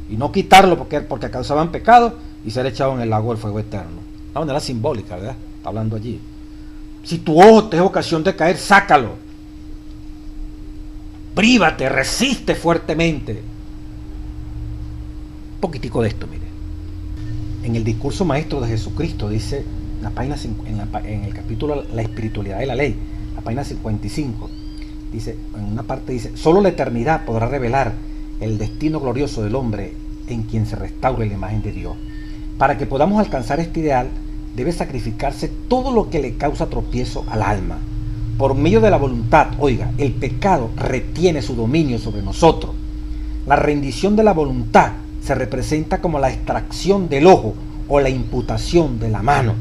y no quitarlo porque causaban pecado y ser echado en el lago del fuego eterno. De manera simbólica, ¿verdad? Está hablando allí. Si tu ojo te es ocasión de caer, sácalo. Prívate, resiste fuertemente. Un poquitico de esto, mire. En el discurso maestro de Jesucristo dice, en el capítulo La espiritualidad de la ley, la página 55, dice, en una parte dice, solo la eternidad podrá revelar el destino glorioso del hombre en quien se restaure la imagen de Dios. Para que podamos alcanzar este ideal, debe sacrificarse todo lo que le causa tropiezo al alma. Por medio de la voluntad, oiga, el pecado retiene su dominio sobre nosotros. La rendición de la voluntad se representa como la extracción del ojo o la imputación de la mano.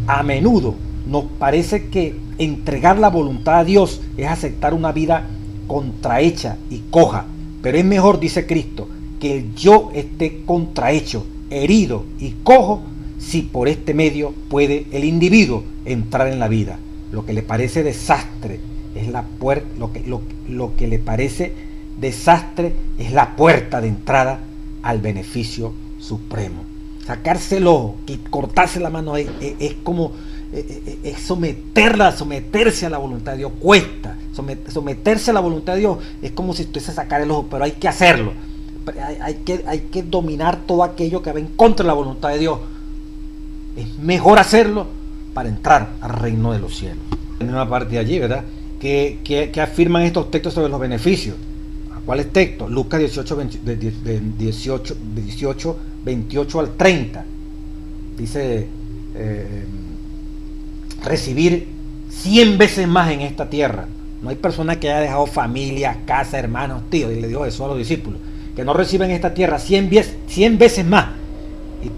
A menudo nos parece que entregar la voluntad a Dios es aceptar una vida contrahecha y coja, pero es mejor, dice Cristo, que el yo esté contrahecho, herido y cojo, si por este medio puede el individuo entrar en la vida. Lo que le parece desastre es la puerta, lo que le parece desastre es la puerta de entrada al beneficio supremo. Sacarse el ojo y cortarse la mano es como someterse a la voluntad de Dios. Cuesta. Someterse a la voluntad de Dios es como si estuviese a sacar el ojo, pero hay que hacerlo. Hay que dominar todo aquello que va en contra de la voluntad de Dios. Es mejor hacerlo para entrar al reino de los cielos. En una parte de allí, ¿verdad?, que afirman estos textos sobre los beneficios. ¿Cuáles textos? Lucas 18, 28 al 30. Dice, recibir 100 veces más en esta tierra. No hay persona que haya dejado familia, casa, hermanos, tíos, y le dijo eso a los discípulos, que no reciben en esta tierra 100 veces más,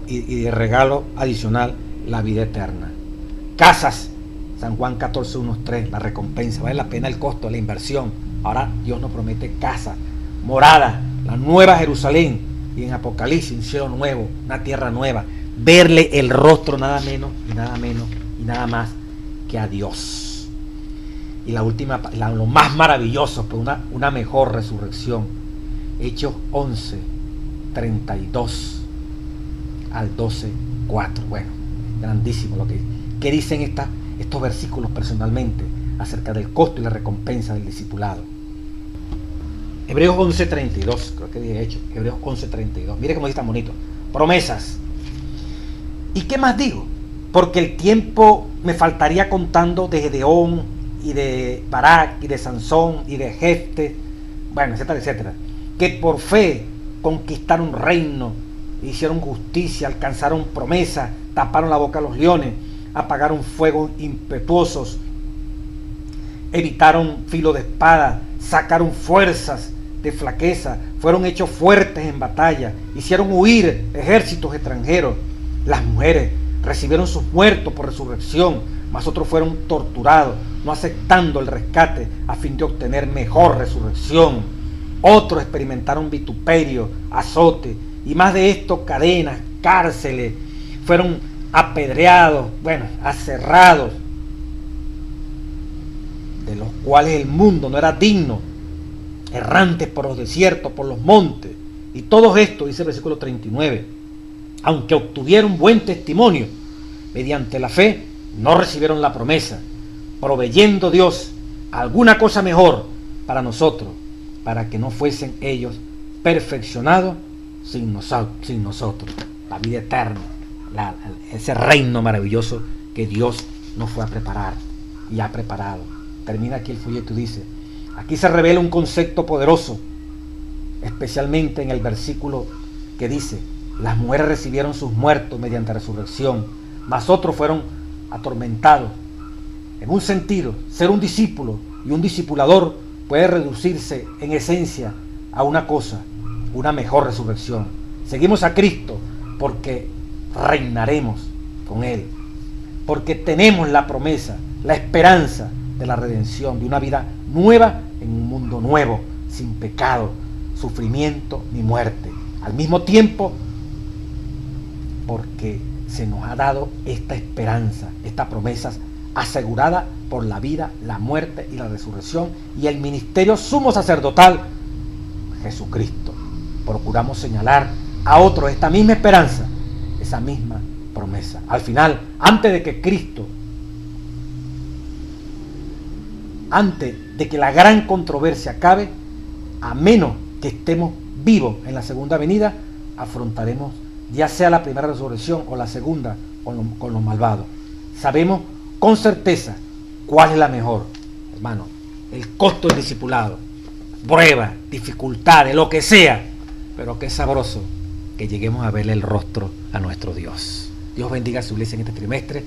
y de regalo adicional la vida eterna. Casas, San Juan 14, 1, 3, la recompensa, vale la pena el costo, la inversión. Ahora Dios nos promete casa, morada, la nueva Jerusalén, y en Apocalipsis un cielo nuevo, una tierra nueva, verle el rostro nada menos y nada más que a Dios. Y la última, lo más maravilloso, pues una mejor resurrección. Hechos 11, 32 al 12, 4. Bueno, grandísimo lo que dice. ¿Qué dicen estos versículos personalmente acerca del costo y la recompensa del discipulado? Hebreos 11:32, creo que dije Hechos, Hebreos 11:32. Mire cómo dice tan bonito. Promesas. ¿Y qué más digo? Porque el tiempo me faltaría contando de Gedeón y de Barak y de Sansón y de Jefte, bueno, etcétera, etcétera, que por fe conquistaron reino, hicieron justicia, alcanzaron promesa, taparon la boca a los leones, apagaron fuegos impetuosos, evitaron filo de espada, sacaron fuerzas de flaqueza, fueron hechos fuertes en batalla, hicieron huir ejércitos extranjeros. Las mujeres recibieron sus muertos por resurrección, mas otros fueron torturados, no aceptando el rescate a fin de obtener mejor resurrección. Otros experimentaron vituperio, azote, y más de esto, cadenas, cárceles, fueron apedreados, aserrados, de los cuales el mundo no era digno, errantes por los desiertos, por los montes. Y todo esto, dice el versículo 39, aunque obtuvieron buen testimonio, mediante la fe no recibieron la promesa, proveyendo Dios alguna cosa mejor para nosotros, para que no fuesen ellos perfeccionados sin nosotros. La vida eterna, ese reino maravilloso que Dios nos fue a preparar y ha preparado. Termina aquí el folleto y dice, aquí se revela un concepto poderoso, especialmente en el versículo que dice, las mujeres recibieron sus muertos mediante resurrección, mas otros fueron atormentados. En un sentido, ser un discípulo y un discipulador puede reducirse en esencia a una cosa, una mejor resurrección. Seguimos a Cristo porque reinaremos con Él, porque tenemos la promesa, la esperanza de la redención, de una vida nueva en un mundo nuevo, sin pecado, sufrimiento ni muerte. Al mismo tiempo, porque se nos ha dado esta esperanza, esta promesa asegurada por la vida, la muerte y la resurrección y el ministerio sumo sacerdotal, Jesucristo. Procuramos señalar a otros esta misma esperanza, esa misma promesa. Al final, antes de que la gran controversia acabe, a menos que estemos vivos en la segunda venida, afrontaremos ya sea la primera resurrección o la segunda con los malvados. Sabemos con certeza cuál es la mejor, hermano. El costo del discipulado, pruebas, dificultades, lo que sea, pero qué sabroso que lleguemos a verle el rostro a nuestro Dios. Dios bendiga a su iglesia en este trimestre,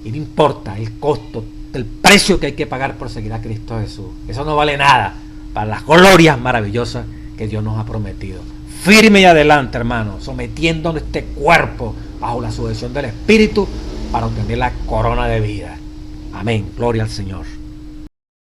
y no importa el costo, el precio que hay que pagar por seguir a Cristo Jesús. Eso no vale nada para las glorias maravillosas que Dios nos ha prometido. Firme y adelante, hermano, sometiendo este cuerpo bajo la sujeción del Espíritu para obtener la corona de vida. Amén. Gloria al Señor.